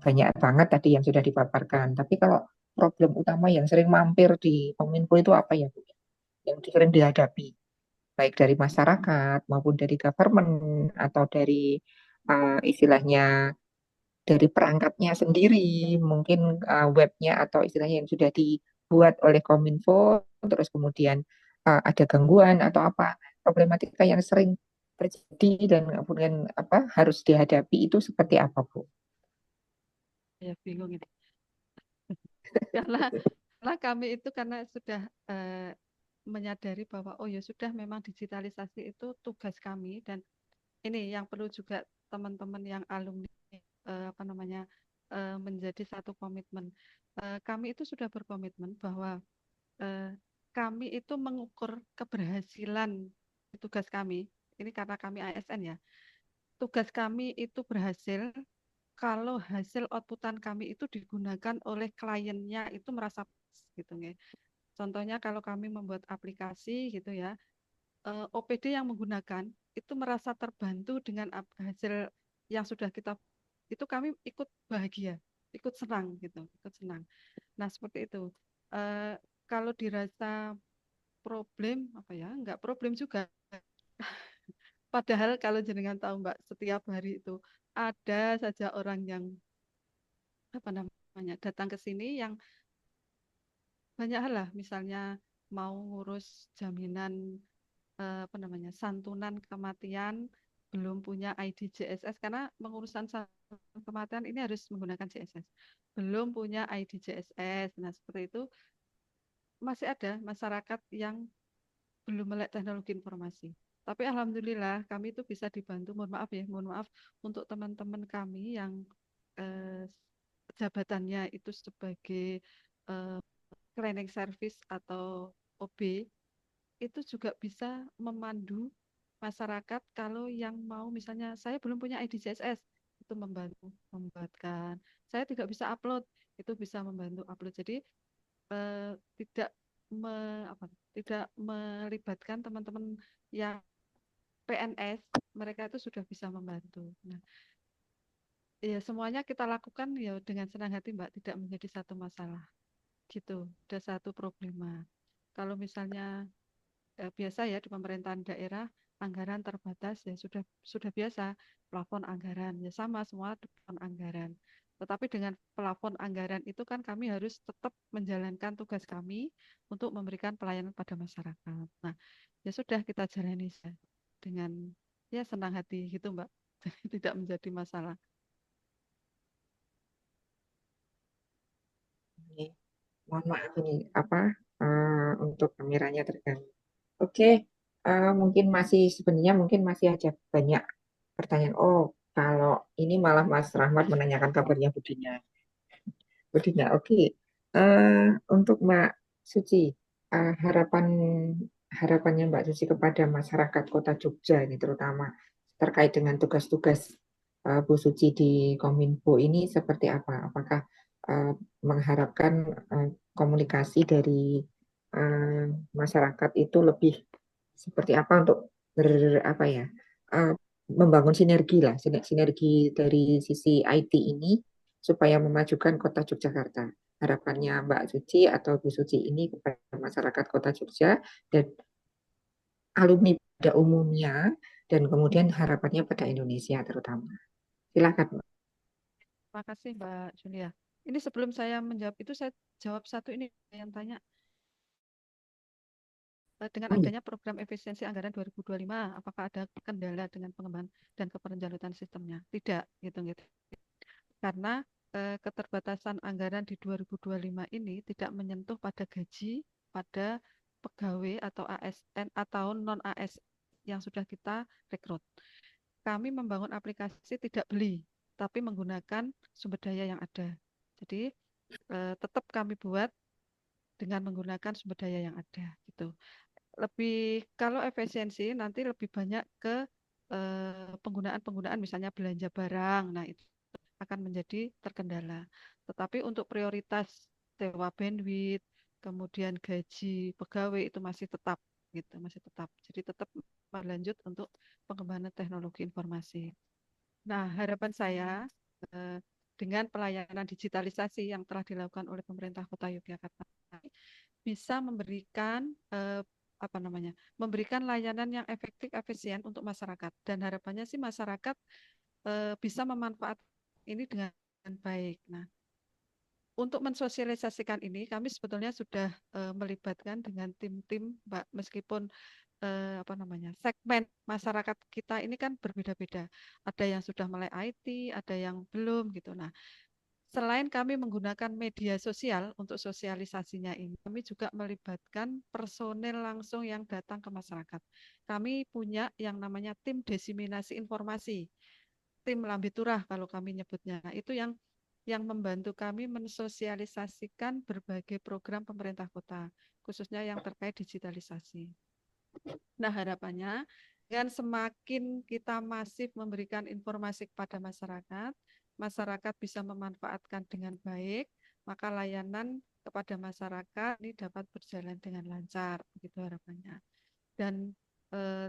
[SPEAKER 2] Banyak banget tadi yang sudah dipaparkan. Tapi kalau problem utama yang sering mampir di Kominfo itu apa ya Bu? Yang sering dihadapi, baik dari masyarakat maupun dari government atau dari istilahnya dari perangkatnya sendiri, mungkin webnya atau istilahnya yang sudah dibuat oleh Kominfo, terus kemudian ada gangguan atau apa problematika yang sering terjadi dan kemudian apa harus dihadapi itu seperti apa, Bu?
[SPEAKER 1] Ya bingung ini. Karena kami itu karena sudah menyadari bahwa oh ya sudah memang digitalisasi itu tugas kami dan ini yang perlu juga teman-teman yang alumni apa namanya menjadi satu komitmen. Kami itu sudah berkomitmen bahwa eh, kami itu mengukur keberhasilan tugas kami. Ini karena kami ASN ya. Tugas kami itu berhasil kalau hasil outputan kami itu digunakan oleh kliennya itu merasa puas gitu nggih. Contohnya kalau kami membuat aplikasi gitu ya, OPD yang menggunakan itu merasa terbantu dengan hasil yang sudah kita itu kami ikut bahagia, ikut senang gitu, ikut senang. Nah, seperti itu. Eh, Kalau dirasa problem apa ya? Enggak problem juga. Padahal kalau jenengan tahu Mbak, setiap hari itu ada saja orang yang apa namanya datang ke sini yang banyak hal lah, misalnya mau ngurus jaminan apa namanya santunan kematian belum punya ID JSS karena pengurusan santunan kematian ini harus menggunakan JSS belum punya ID JSS. Nah seperti itu masih ada masyarakat yang belum melek teknologi informasi. Tapi alhamdulillah kami itu bisa dibantu. Mohon maaf ya, mohon maaf untuk teman-teman kami yang eh, jabatannya itu sebagai eh, cleaning service atau OB itu juga bisa memandu masyarakat kalau yang mau misalnya saya belum punya ID JSS itu membantu membuatkan. Saya tidak bisa upload itu bisa membantu upload. Jadi tidak apa, tidak melibatkan teman-teman yang PNS, mereka itu sudah bisa membantu. Nah, ya semuanya kita lakukan ya dengan senang hati Mbak, tidak menjadi satu masalah. Gitu, ada satu problema. Kalau misalnya biasa ya di pemerintahan daerah anggaran terbatas ya sudah biasa plafon anggaran ya sama semua plafon anggaran. Tetapi dengan plafon anggaran itu kan kami harus tetap menjalankan tugas kami untuk memberikan pelayanan pada masyarakat. Nah, ya sudah kita jalani dengan ya senang hati gitu Mbak. Tidak menjadi masalah.
[SPEAKER 2] Ini, mohon maaf ini apa untuk kameranya terganggu. Oke, mungkin masih sebenarnya mungkin masih ada banyak pertanyaan. Oh, kalau ini malah Mas Rahmat menanyakan kabarnya Budina. Budina, oke. Untuk Mbak Suci, harapan harapannya Mbak Suci kepada masyarakat Kota Jogja ini terutama terkait dengan tugas-tugas Bu Suci di Kominfo ini seperti apa? Apakah eh, mengharapkan komunikasi dari masyarakat itu lebih seperti apa untuk apa ya membangun sinergi lah, sinergi dari sisi IT ini supaya memajukan Kota Yogyakarta. Harapannya Mbak Suci atau Bu Suci ini kepada masyarakat Kota Jogja dan alumni pada umumnya, dan kemudian harapannya pada Indonesia terutama. Silakan, Mbak.
[SPEAKER 1] Terima kasih Mbak Julia. Ini sebelum saya menjawab itu, saya jawab satu ini yang tanya. Dengan adanya program efisiensi anggaran 2025, apakah ada kendala dengan pengembangan dan keberlanjutan sistemnya? Tidak, gitu. Karena keterbatasan anggaran di 2025 ini tidak menyentuh pada gaji, pada pegawai atau ASN atau non-ASN yang sudah kita rekrut. Kami membangun aplikasi tidak beli, tapi menggunakan sumber daya yang ada. Jadi tetap kami buat dengan menggunakan sumber daya yang ada, gitu. Lebih kalau efisiensi nanti lebih banyak ke penggunaan misalnya belanja barang, nah itu akan menjadi terkendala. Tetapi untuk prioritas sewa bandwidth, kemudian gaji pegawai itu masih tetap gitu, masih tetap. Jadi tetap berlanjut untuk pengembangan teknologi informasi. Nah, harapan saya dengan pelayanan digitalisasi yang telah dilakukan oleh pemerintah Kota Yogyakarta bisa memberikan memberikan layanan yang efektif, efisien untuk masyarakat. Dan harapannya sih masyarakat bisa memanfaatkan ini dengan baik. Nah, untuk mensosialisasikan ini, kami sebetulnya sudah melibatkan dengan tim-tim, Mbak, meskipun segmen masyarakat kita ini kan berbeda-beda. Ada yang sudah mulai IT, ada yang belum gitu. Nah, selain kami menggunakan media sosial untuk sosialisasinya ini, kami juga melibatkan personel langsung yang datang ke masyarakat. Kami punya yang namanya tim diseminasi informasi, tim Lambe Turah kalau kami nyebutnya. Nah, itu yang membantu kami mensosialisasikan berbagai program pemerintah kota, khususnya yang terkait digitalisasi. Nah, harapannya dengan semakin kita masif memberikan informasi kepada masyarakat, masyarakat bisa memanfaatkan dengan baik, maka layanan kepada masyarakat ini dapat berjalan dengan lancar, begitu harapannya. Dan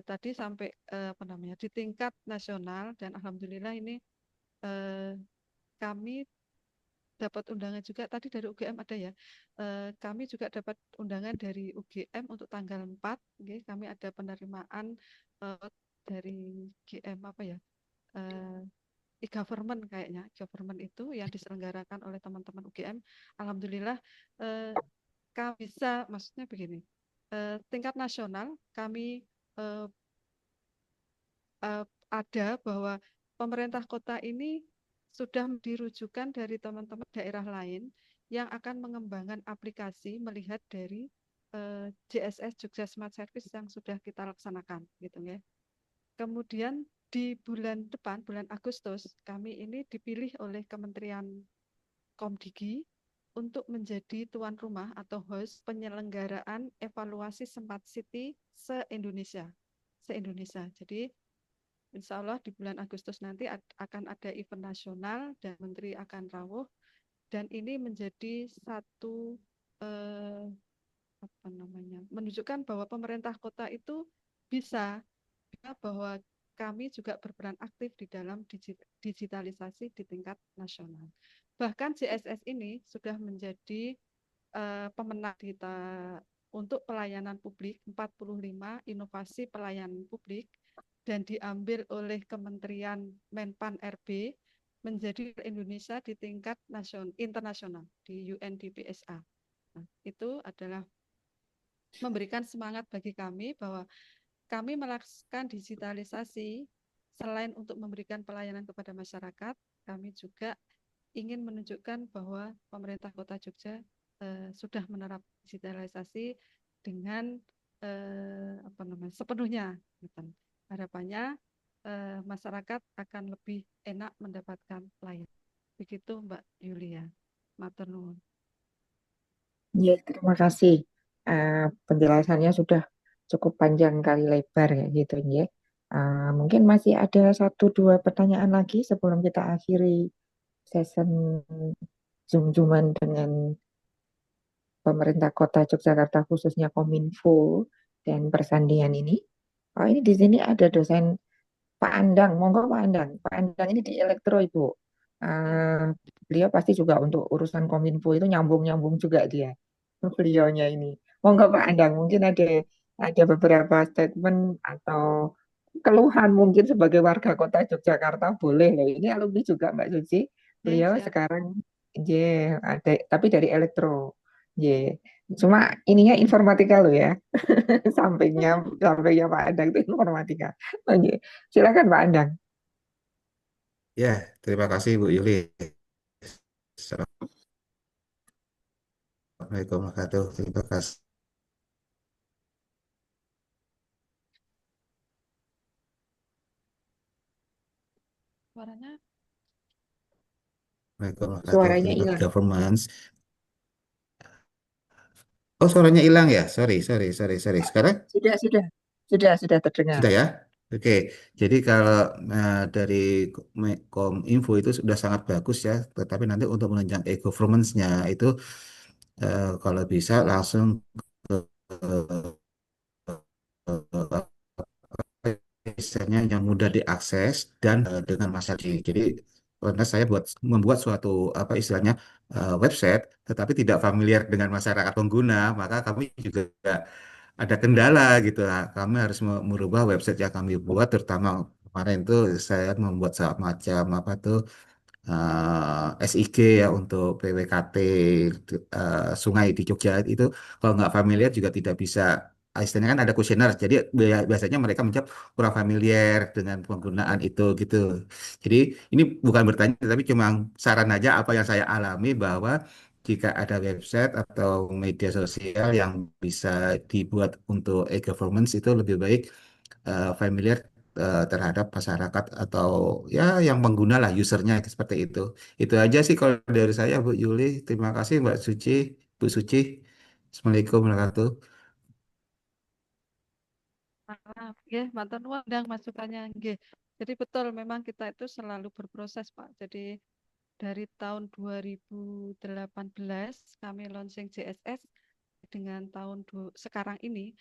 [SPEAKER 1] tadi sampai di tingkat nasional, dan alhamdulillah ini kami dapat undangan juga tadi dari UGM ada ya. Kami juga dapat undangan dari UGM untuk tanggal 4. Okay. Kami ada penerimaan dari GM e-government kayaknya. Government itu yang diselenggarakan oleh teman-teman UGM. Alhamdulillah kami bisa, maksudnya begini. Tingkat nasional kami ada bahwa pemerintah kota ini sudah dirujukan dari teman-teman daerah lain yang akan mengembangkan aplikasi melihat dari JSS Jogja Smart Service yang sudah kita laksanakan gitu ya. Kemudian di bulan depan, bulan Agustus, kami ini dipilih oleh Kementerian Komdigi untuk menjadi tuan rumah atau host penyelenggaraan evaluasi Smart City se-Indonesia. Jadi insya Allah di bulan Agustus nanti akan ada event nasional dan Menteri akan rawuh, dan ini menjadi satu menunjukkan bahwa pemerintah kota itu bisa, bahwa kami juga berperan aktif di dalam digitalisasi di tingkat nasional. Bahkan JSS ini sudah menjadi pemenang kita untuk pelayanan publik 45 inovasi pelayanan publik, dan diambil oleh Kementerian Menpan RB menjadi Indonesia di tingkat internasional di UNDPSA. Nah, itu adalah memberikan semangat bagi kami bahwa kami melakukan digitalisasi selain untuk memberikan pelayanan kepada masyarakat, kami juga ingin menunjukkan bahwa pemerintah Kota Jogja sudah menerapkan digitalisasi dengan sepenuhnya. Harapannya masyarakat akan lebih enak mendapatkan pelayanan. Begitu Mbak Yulia. Matur nuwun.
[SPEAKER 2] Ya, terima kasih. Penjelasannya sudah cukup panjang kali lebar ya gitu ya. Mungkin masih ada 1-2 pertanyaan lagi sebelum kita akhiri session Zoom-Zooman dengan pemerintah Kota Yogyakarta khususnya Kominfo dan persandian ini. Oh, ini di sini ada dosen Pak Andang, monggo Pak Andang. Pak Andang ini di Elektro Ibu. Beliau pasti juga untuk urusan Kominfo itu nyambung-nyambung juga dia. Beliaunya ini. Monggo Pak Andang, mungkin ada beberapa statement atau keluhan mungkin sebagai warga kota Yogyakarta boleh loh. Ini alumni juga Mbak Suci. Beliau
[SPEAKER 1] siap.
[SPEAKER 2] sekarang ada tapi dari Elektro. Cuma ininya informatika loh ya. sampingnya Pak Andang itu informatika. Oke, silakan Pak Andang.
[SPEAKER 5] Ya, terima kasih Bu Yuli. Assalamualaikum warahmatullahi wabarakatuh. Terima kasih.
[SPEAKER 1] Suaranya
[SPEAKER 5] Assalamualaikum warahmatullahi
[SPEAKER 2] Suaranya
[SPEAKER 5] wabarakatuh.
[SPEAKER 2] hilang.
[SPEAKER 5] Governance. Oh, suaranya hilang ya? Sorry. Sekarang
[SPEAKER 2] Sudah terdengar.
[SPEAKER 5] sudah ya? Oke, jadi kalau dari Kominfo itu sudah sangat bagus ya, tetapi nanti untuk menunjang e-governance-nya itu kalau bisa langsung ke misalnya yang mudah diakses dan dengan masa jadi karena saya membuat suatu apa istilahnya website tetapi tidak familiar dengan masyarakat pengguna maka kami juga ada kendala gitu lah kami harus merubah website yang kami buat terutama kemarin itu saya membuat semacam apa tuh SIG ya untuk PWKT sungai di Jogja itu kalau nggak familiar juga tidak bisa istilahnya kan ada kuesioner jadi biasanya mereka menjawab kurang familiar dengan penggunaan itu gitu jadi ini bukan bertanya tapi cuma saran aja apa yang saya alami bahwa jika ada website atau media sosial yang bisa dibuat untuk e-governance itu lebih baik familiar terhadap masyarakat atau ya yang pengguna lah usernya seperti itu. Itu aja sih kalau dari saya Bu Yuli. Terima kasih Mbak Suci, Bu Suci. Assalamualaikum warahmatullahi wabarakatuh.
[SPEAKER 1] maaf, nggih, matur nuwun ndang masukannya nggih. Jadi betul memang kita itu selalu berproses, Pak. Jadi dari tahun 2018 kami launching JSS dengan sekarang ini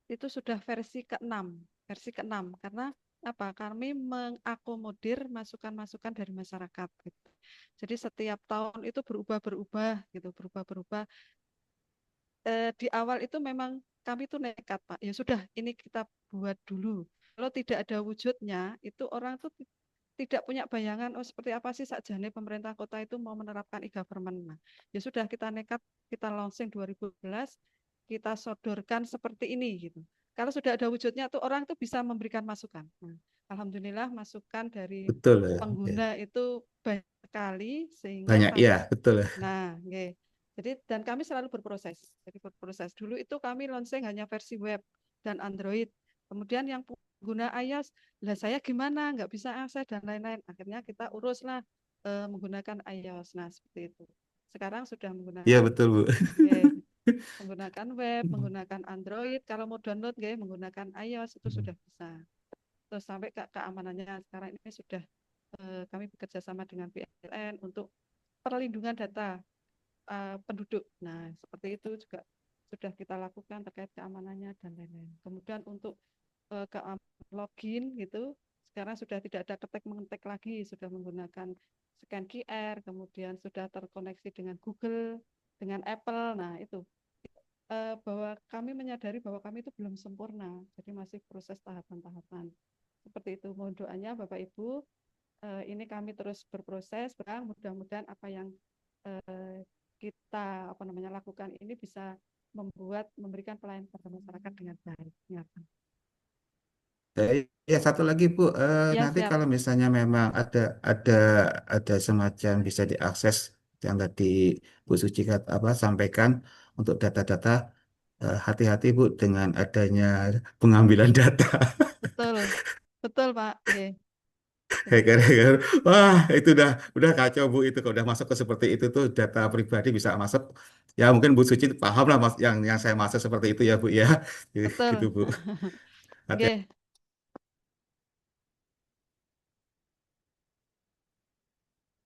[SPEAKER 1] itu sudah versi ke-6 karena apa? Kami mengakomodir masukan-masukan dari masyarakat gitu. Jadi setiap tahun itu berubah-berubah gitu, berubah-berubah. Di awal itu memang kami tuh nekat Pak. Ya sudah, ini kita buat dulu. Kalau tidak ada wujudnya, itu orang tuh tidak punya bayangan oh seperti apa sih sakjane pemerintah kota itu mau menerapkan e-government. Nah, ya sudah kita nekat, kita launching 2012, kita sodorkan seperti ini gitu. Kalau sudah ada wujudnya tuh orang tuh bisa memberikan masukan. Nah, alhamdulillah masukan dari
[SPEAKER 5] Betul ya.
[SPEAKER 1] pengguna itu banyak sekali sehingga
[SPEAKER 5] Banyak ya, betul ya.
[SPEAKER 1] nah, okay. Jadi dan kami selalu berproses. Jadi berproses. Dulu itu kami launching hanya versi web dan Android. Kemudian yang pengguna iOS, lah saya gimana? Nggak bisa akses dan lain-lain. Akhirnya kita uruslah menggunakan iOS. Nah, seperti itu. Sekarang sudah
[SPEAKER 5] Iya
[SPEAKER 1] menggunakan
[SPEAKER 5] betul Bu.
[SPEAKER 1] menggunakan web, menggunakan Android. Kalau mau download menggunakan iOS itu sudah bisa. Terus sampai keamanannya sekarang ini sudah kami bekerja sama dengan PLN untuk perlindungan data penduduk. Nah, seperti itu juga sudah kita lakukan terkait keamanannya dan lain-lain. Kemudian untuk login gitu, sekarang sudah tidak ada ketik-mengetik lagi, sudah menggunakan scan QR, kemudian sudah terkoneksi dengan Google, dengan Apple. Nah, itu bahwa kami menyadari bahwa kami itu belum sempurna, jadi masih proses tahapan-tahapan. Seperti itu. Mohon doanya Bapak Ibu. Ini kami terus berproses, mudah-mudahan apa yang kita lakukan ini bisa memberikan pelayanan kepada masyarakat dengan baik.
[SPEAKER 5] Ya satu lagi Bu,
[SPEAKER 1] Ya,
[SPEAKER 5] nanti
[SPEAKER 1] siap.
[SPEAKER 5] kalau misalnya memang ada ada semacam bisa diakses yang tadi Bu Suci sampaikan untuk data-data hati-hati Bu dengan adanya pengambilan data.
[SPEAKER 1] Betul, betul Pak. Okay.
[SPEAKER 5] Hacker. Wah, itu udah kacau Bu itu kalau udah masuk ke seperti itu tuh data pribadi bisa masuk. Ya mungkin Bu Suci paham lah Mas yang saya maksud seperti itu ya Bu ya.
[SPEAKER 1] Betul.
[SPEAKER 5] Gitu Bu. Hati.
[SPEAKER 1] Okay.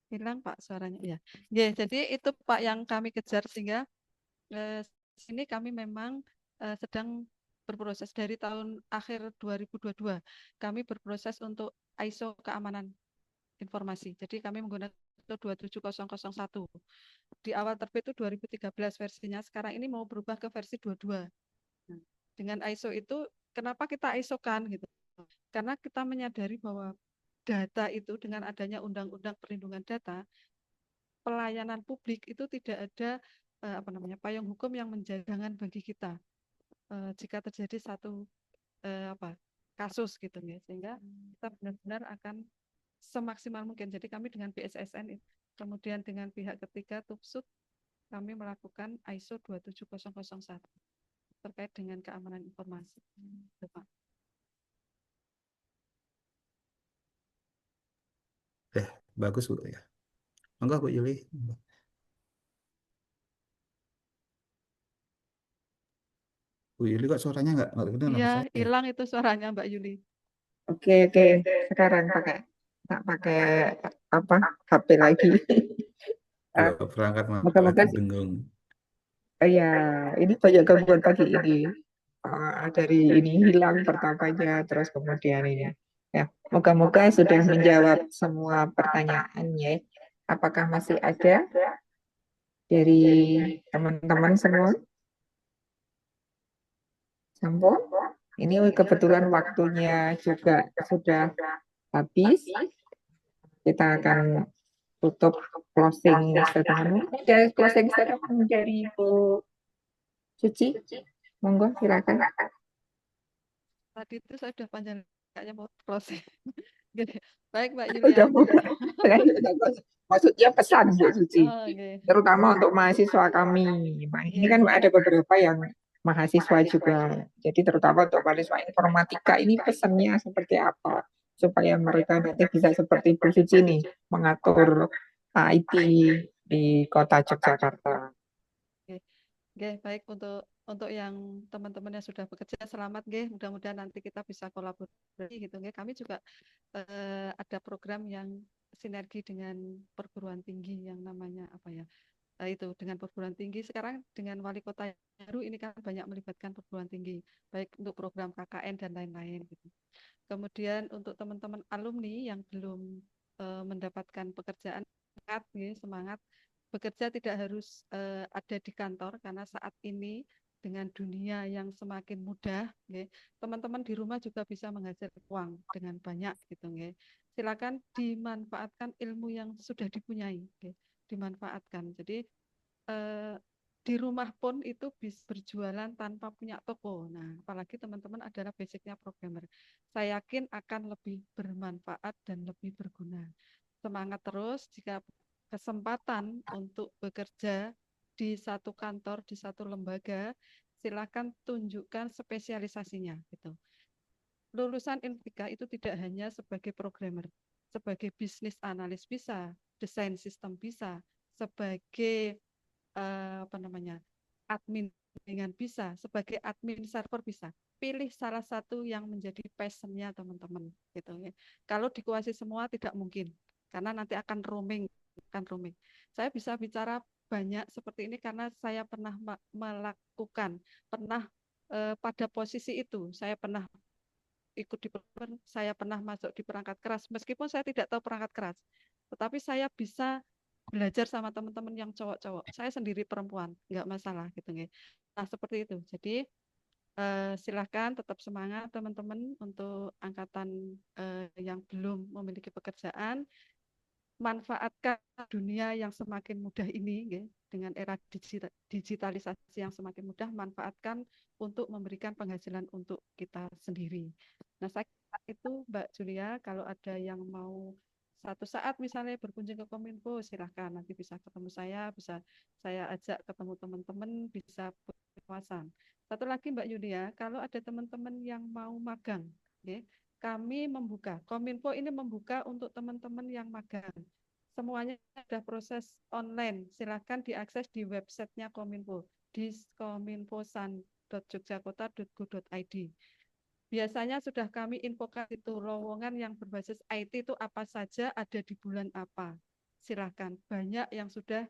[SPEAKER 1] Hilang Pak suaranya ya. Yeah, jadi itu Pak yang kami kejar sehingga sini kami memang sedang berproses dari tahun akhir 2022. Kami berproses untuk ISO keamanan informasi. Jadi kami menggunakan ISO 27001. Di awal terbit itu 2013 versinya, sekarang ini mau berubah ke versi 22. Nah, dengan ISO itu, kenapa kita ISO-kan gitu? Karena kita menyadari bahwa data itu dengan adanya Undang-Undang Perlindungan Data, pelayanan publik itu tidak ada payung hukum yang menjagangan bagi kita jika terjadi satu kasus gitu ya, sehingga kita benar-benar akan semaksimal mungkin. Jadi kami dengan BSSN kemudian dengan pihak ketiga TUPSUD kami melakukan ISO 27001 terkait dengan keamanan informasi.
[SPEAKER 5] Bagus Bu ya. Monggo Bu Yuli. Bu Yuli kok suaranya nggak kedengaran sama
[SPEAKER 1] Iya,
[SPEAKER 5] saya?
[SPEAKER 1] hilang itu suaranya Mbak Yuli.
[SPEAKER 2] Oke, sekarang tak pakai HP lagi.
[SPEAKER 5] Perangkat
[SPEAKER 2] Moga-moga
[SPEAKER 5] lagi dengung.
[SPEAKER 2] ya, ini banyak gangguan pagi ini. Dari ini hilang pertamanya, terus kemudian ini. Ya, moga-moga sudah menjawab semua pertanyaan ya. Apakah masih ada dari teman-teman semua? Sambung. Ini kebetulan waktunya juga sudah habis. Kita akan tutup closing statement. Ada closing statement dari Bu Suci. Monggo silakan.
[SPEAKER 1] Tadi itu saya sudah panjang kayaknya mau closing. Baik Mbak
[SPEAKER 2] Udah
[SPEAKER 1] Yulia.
[SPEAKER 2] maksudnya pesan Bu Suci,
[SPEAKER 1] Oh, okay.
[SPEAKER 2] terutama untuk mahasiswa kami. Ini kan ada beberapa yang mahasiswa juga. Jadi terutama untuk mahasiswa informatika ini pesannya seperti apa supaya mereka nanti bisa seperti Bu Suci nih mengatur IT di kota Yogyakarta.
[SPEAKER 1] Oke, baik untuk yang teman-teman yang sudah bekerja selamat nggih, mudah-mudahan nanti kita bisa kolaborasi gitu nggih. Kami juga ada program yang sinergi dengan perguruan tinggi yang namanya itu dengan perguruan tinggi. Sekarang dengan wali kota yang baru ini kan banyak melibatkan perguruan tinggi, baik untuk program KKN dan lain-lain gitu. Kemudian untuk teman-teman alumni yang belum mendapatkan pekerjaan, semangat. Bekerja tidak harus ada di kantor karena saat ini dengan dunia yang semakin mudah, teman-teman di rumah juga bisa menghasilkan uang dengan banyak gitu, silakan dimanfaatkan ilmu yang sudah dipunyai, dimanfaatkan. Jadi di rumah pun itu bisa berjualan tanpa punya toko. Nah, apalagi teman-teman adalah basicnya programmer. Saya yakin akan lebih bermanfaat dan lebih berguna. Semangat terus, jika kesempatan untuk bekerja di satu kantor, di satu lembaga, silakan tunjukkan spesialisasinya gitu. Lulusan informatika itu tidak hanya sebagai programmer, sebagai bisnis analis bisa, desain sistem bisa, sebagai admin dengan bisa, sebagai admin server bisa. Pilih salah satu yang menjadi passionnya teman-teman gitu ya. Kalau dikuasai semua tidak mungkin karena nanti akan roaming. Saya bisa bicara banyak seperti ini karena saya pernah melakukan, pada posisi itu saya pernah ikut di perguruan, saya pernah masuk di perangkat keras meskipun saya tidak tahu perangkat keras, tetapi saya bisa belajar sama teman-teman yang cowok-cowok. Saya sendiri perempuan, nggak masalah gitu nggih. Nah, seperti itu. Jadi silahkan tetap semangat teman-teman untuk angkatan yang belum memiliki pekerjaan. Manfaatkan dunia yang semakin mudah ini, dengan era digitalisasi yang semakin mudah, manfaatkan untuk memberikan penghasilan untuk kita sendiri. Nah, saya itu Mbak Julia, kalau ada yang mau satu saat misalnya berkunjung ke Kominfo, silahkan nanti bisa ketemu saya, bisa saya ajak ketemu teman-teman, bisa berwawasan. Satu lagi Mbak Julia, kalau ada teman-teman yang mau magang, kami membuka, Kominfo ini membuka untuk teman-teman yang magang. Semuanya ada proses online. Silakan diakses di websitenya Kominfo di kominfosan.jogjakota.go.id. Biasanya sudah kami infokan itu lowongan yang berbasis IT itu apa saja, ada di bulan apa. Silakan. Banyak yang sudah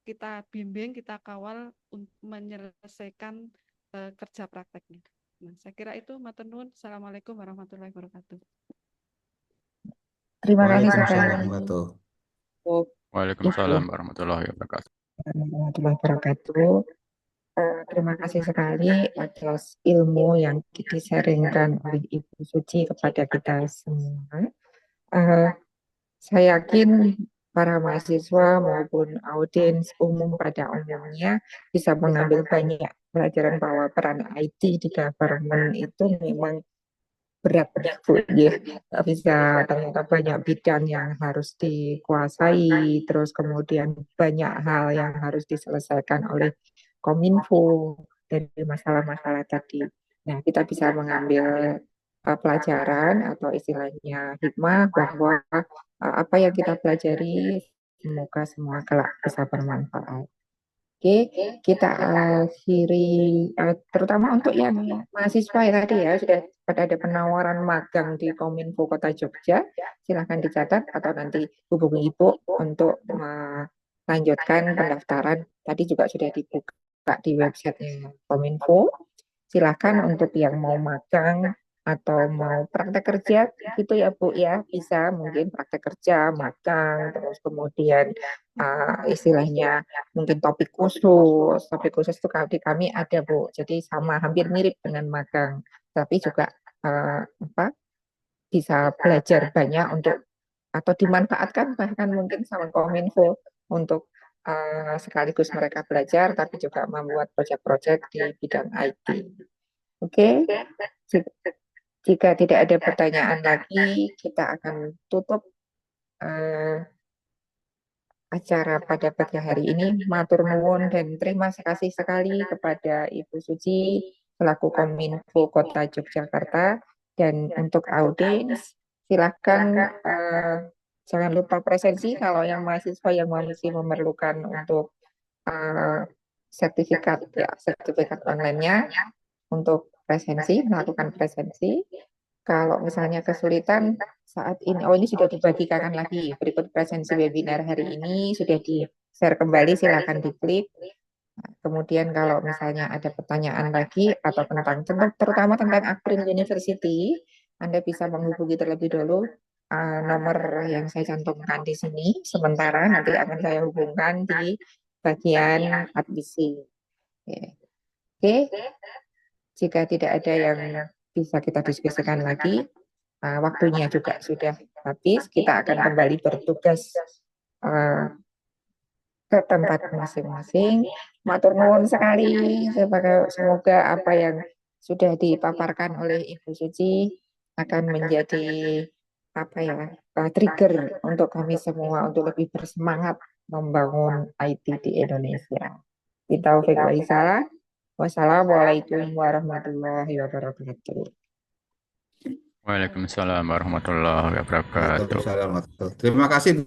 [SPEAKER 1] kita bimbing, kita kawal untuk menyelesaikan kerja prakteknya. Nah, saya kira itu matur nuwun. Assalamualaikum warahmatullahi wabarakatuh.
[SPEAKER 2] Terima kasih
[SPEAKER 5] Waalaikumsalam
[SPEAKER 2] sekali
[SPEAKER 5] warahmatullahi
[SPEAKER 2] untuk Ibu
[SPEAKER 4] Waalaikumsalam warahmatullahi wabarakatuh.
[SPEAKER 2] warahmatullahi wabarakatuh. Terima kasih sekali atas ilmu yang di-sharingkan oleh Ibu Suci kepada kita semua. Eh, Saya yakin para mahasiswa maupun audiens umum pada umumnya bisa mengambil banyak pelajaran bahwa peran IT di government itu memang berat ya Bu ya. Nggak bisa, ternyata banyak bidang yang harus dikuasai, terus kemudian banyak hal yang harus diselesaikan oleh Kominfo dari masalah-masalah tadi. Nah, kita bisa mengambil pelajaran atau istilahnya hikmah bahwa apa yang kita pelajari semoga semua kelak bisa bermanfaat. Oke, kita akhiri terutama untuk yang mahasiswa ya tadi ya sudah pada ada penawaran magang di Kominfo Kota Jogja, silahkan dicatat atau nanti hubungi Ibu untuk melanjutkan pendaftaran. Tadi juga sudah dibuka di websitenya Kominfo. Silahkan untuk yang mau magang atau mau praktek kerja gitu ya Bu ya, bisa mungkin praktek kerja, magang, terus kemudian istilahnya mungkin topik khusus itu di kami ada Bu, jadi sama hampir mirip dengan magang, tapi juga apa bisa belajar banyak untuk atau dimanfaatkan bahkan mungkin sama Kominfo untuk sekaligus mereka belajar tapi juga membuat proyek-proyek di bidang IT. Oke, jika tidak ada pertanyaan lagi, kita akan tutup acara pada pagi hari ini. Matur nuwun dan terima kasih sekali kepada Ibu Suci selaku Kominfo Kota Yogyakarta, dan untuk audiens silakan jangan lupa presensi kalau yang mahasiswa yang masih memerlukan untuk sertifikat online-nya untuk melakukan presensi. Kalau misalnya kesulitan saat ini, ini sudah dibagikan lagi berikut presensi webinar hari ini, sudah di-share kembali, silakan diklik. Kemudian kalau misalnya ada pertanyaan lagi atau terutama tentang Akprim University, Anda bisa menghubungi terlebih dulu nomor yang saya cantumkan di sini. Sementara nanti akan saya hubungkan di bagian admisi. Oke. Jika tidak ada yang bisa kita diskusikan lagi, waktunya juga sudah habis, kita akan kembali bertugas ke tempat masing-masing. Matur nuwun sekali, semoga apa yang sudah dipaparkan oleh Ibu Suci akan menjadi trigger untuk kami semua untuk lebih bersemangat membangun IT di Indonesia. Taufiq wa hidayah. Wassalamualaikum warahmatullahi wabarakatuh.
[SPEAKER 4] Waalaikumsalam warahmatullahi wabarakatuh.
[SPEAKER 5] Waalaikumsalam warahmatullahi. Terima kasih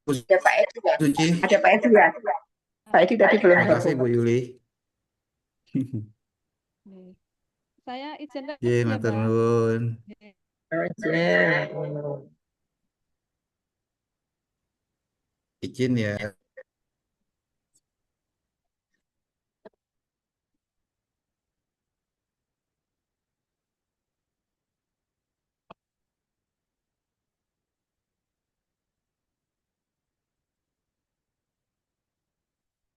[SPEAKER 5] Bu
[SPEAKER 2] Ada Pak Edi ya?
[SPEAKER 5] Suci.
[SPEAKER 2] Ada Pak Edi ya? Pak Edi tadi belum
[SPEAKER 5] Terima kasih Bu Yuli.
[SPEAKER 1] Saya izin
[SPEAKER 5] Ye,
[SPEAKER 1] lagi ya,
[SPEAKER 5] matur
[SPEAKER 1] Mbak.
[SPEAKER 5] nuwun. Izin ya.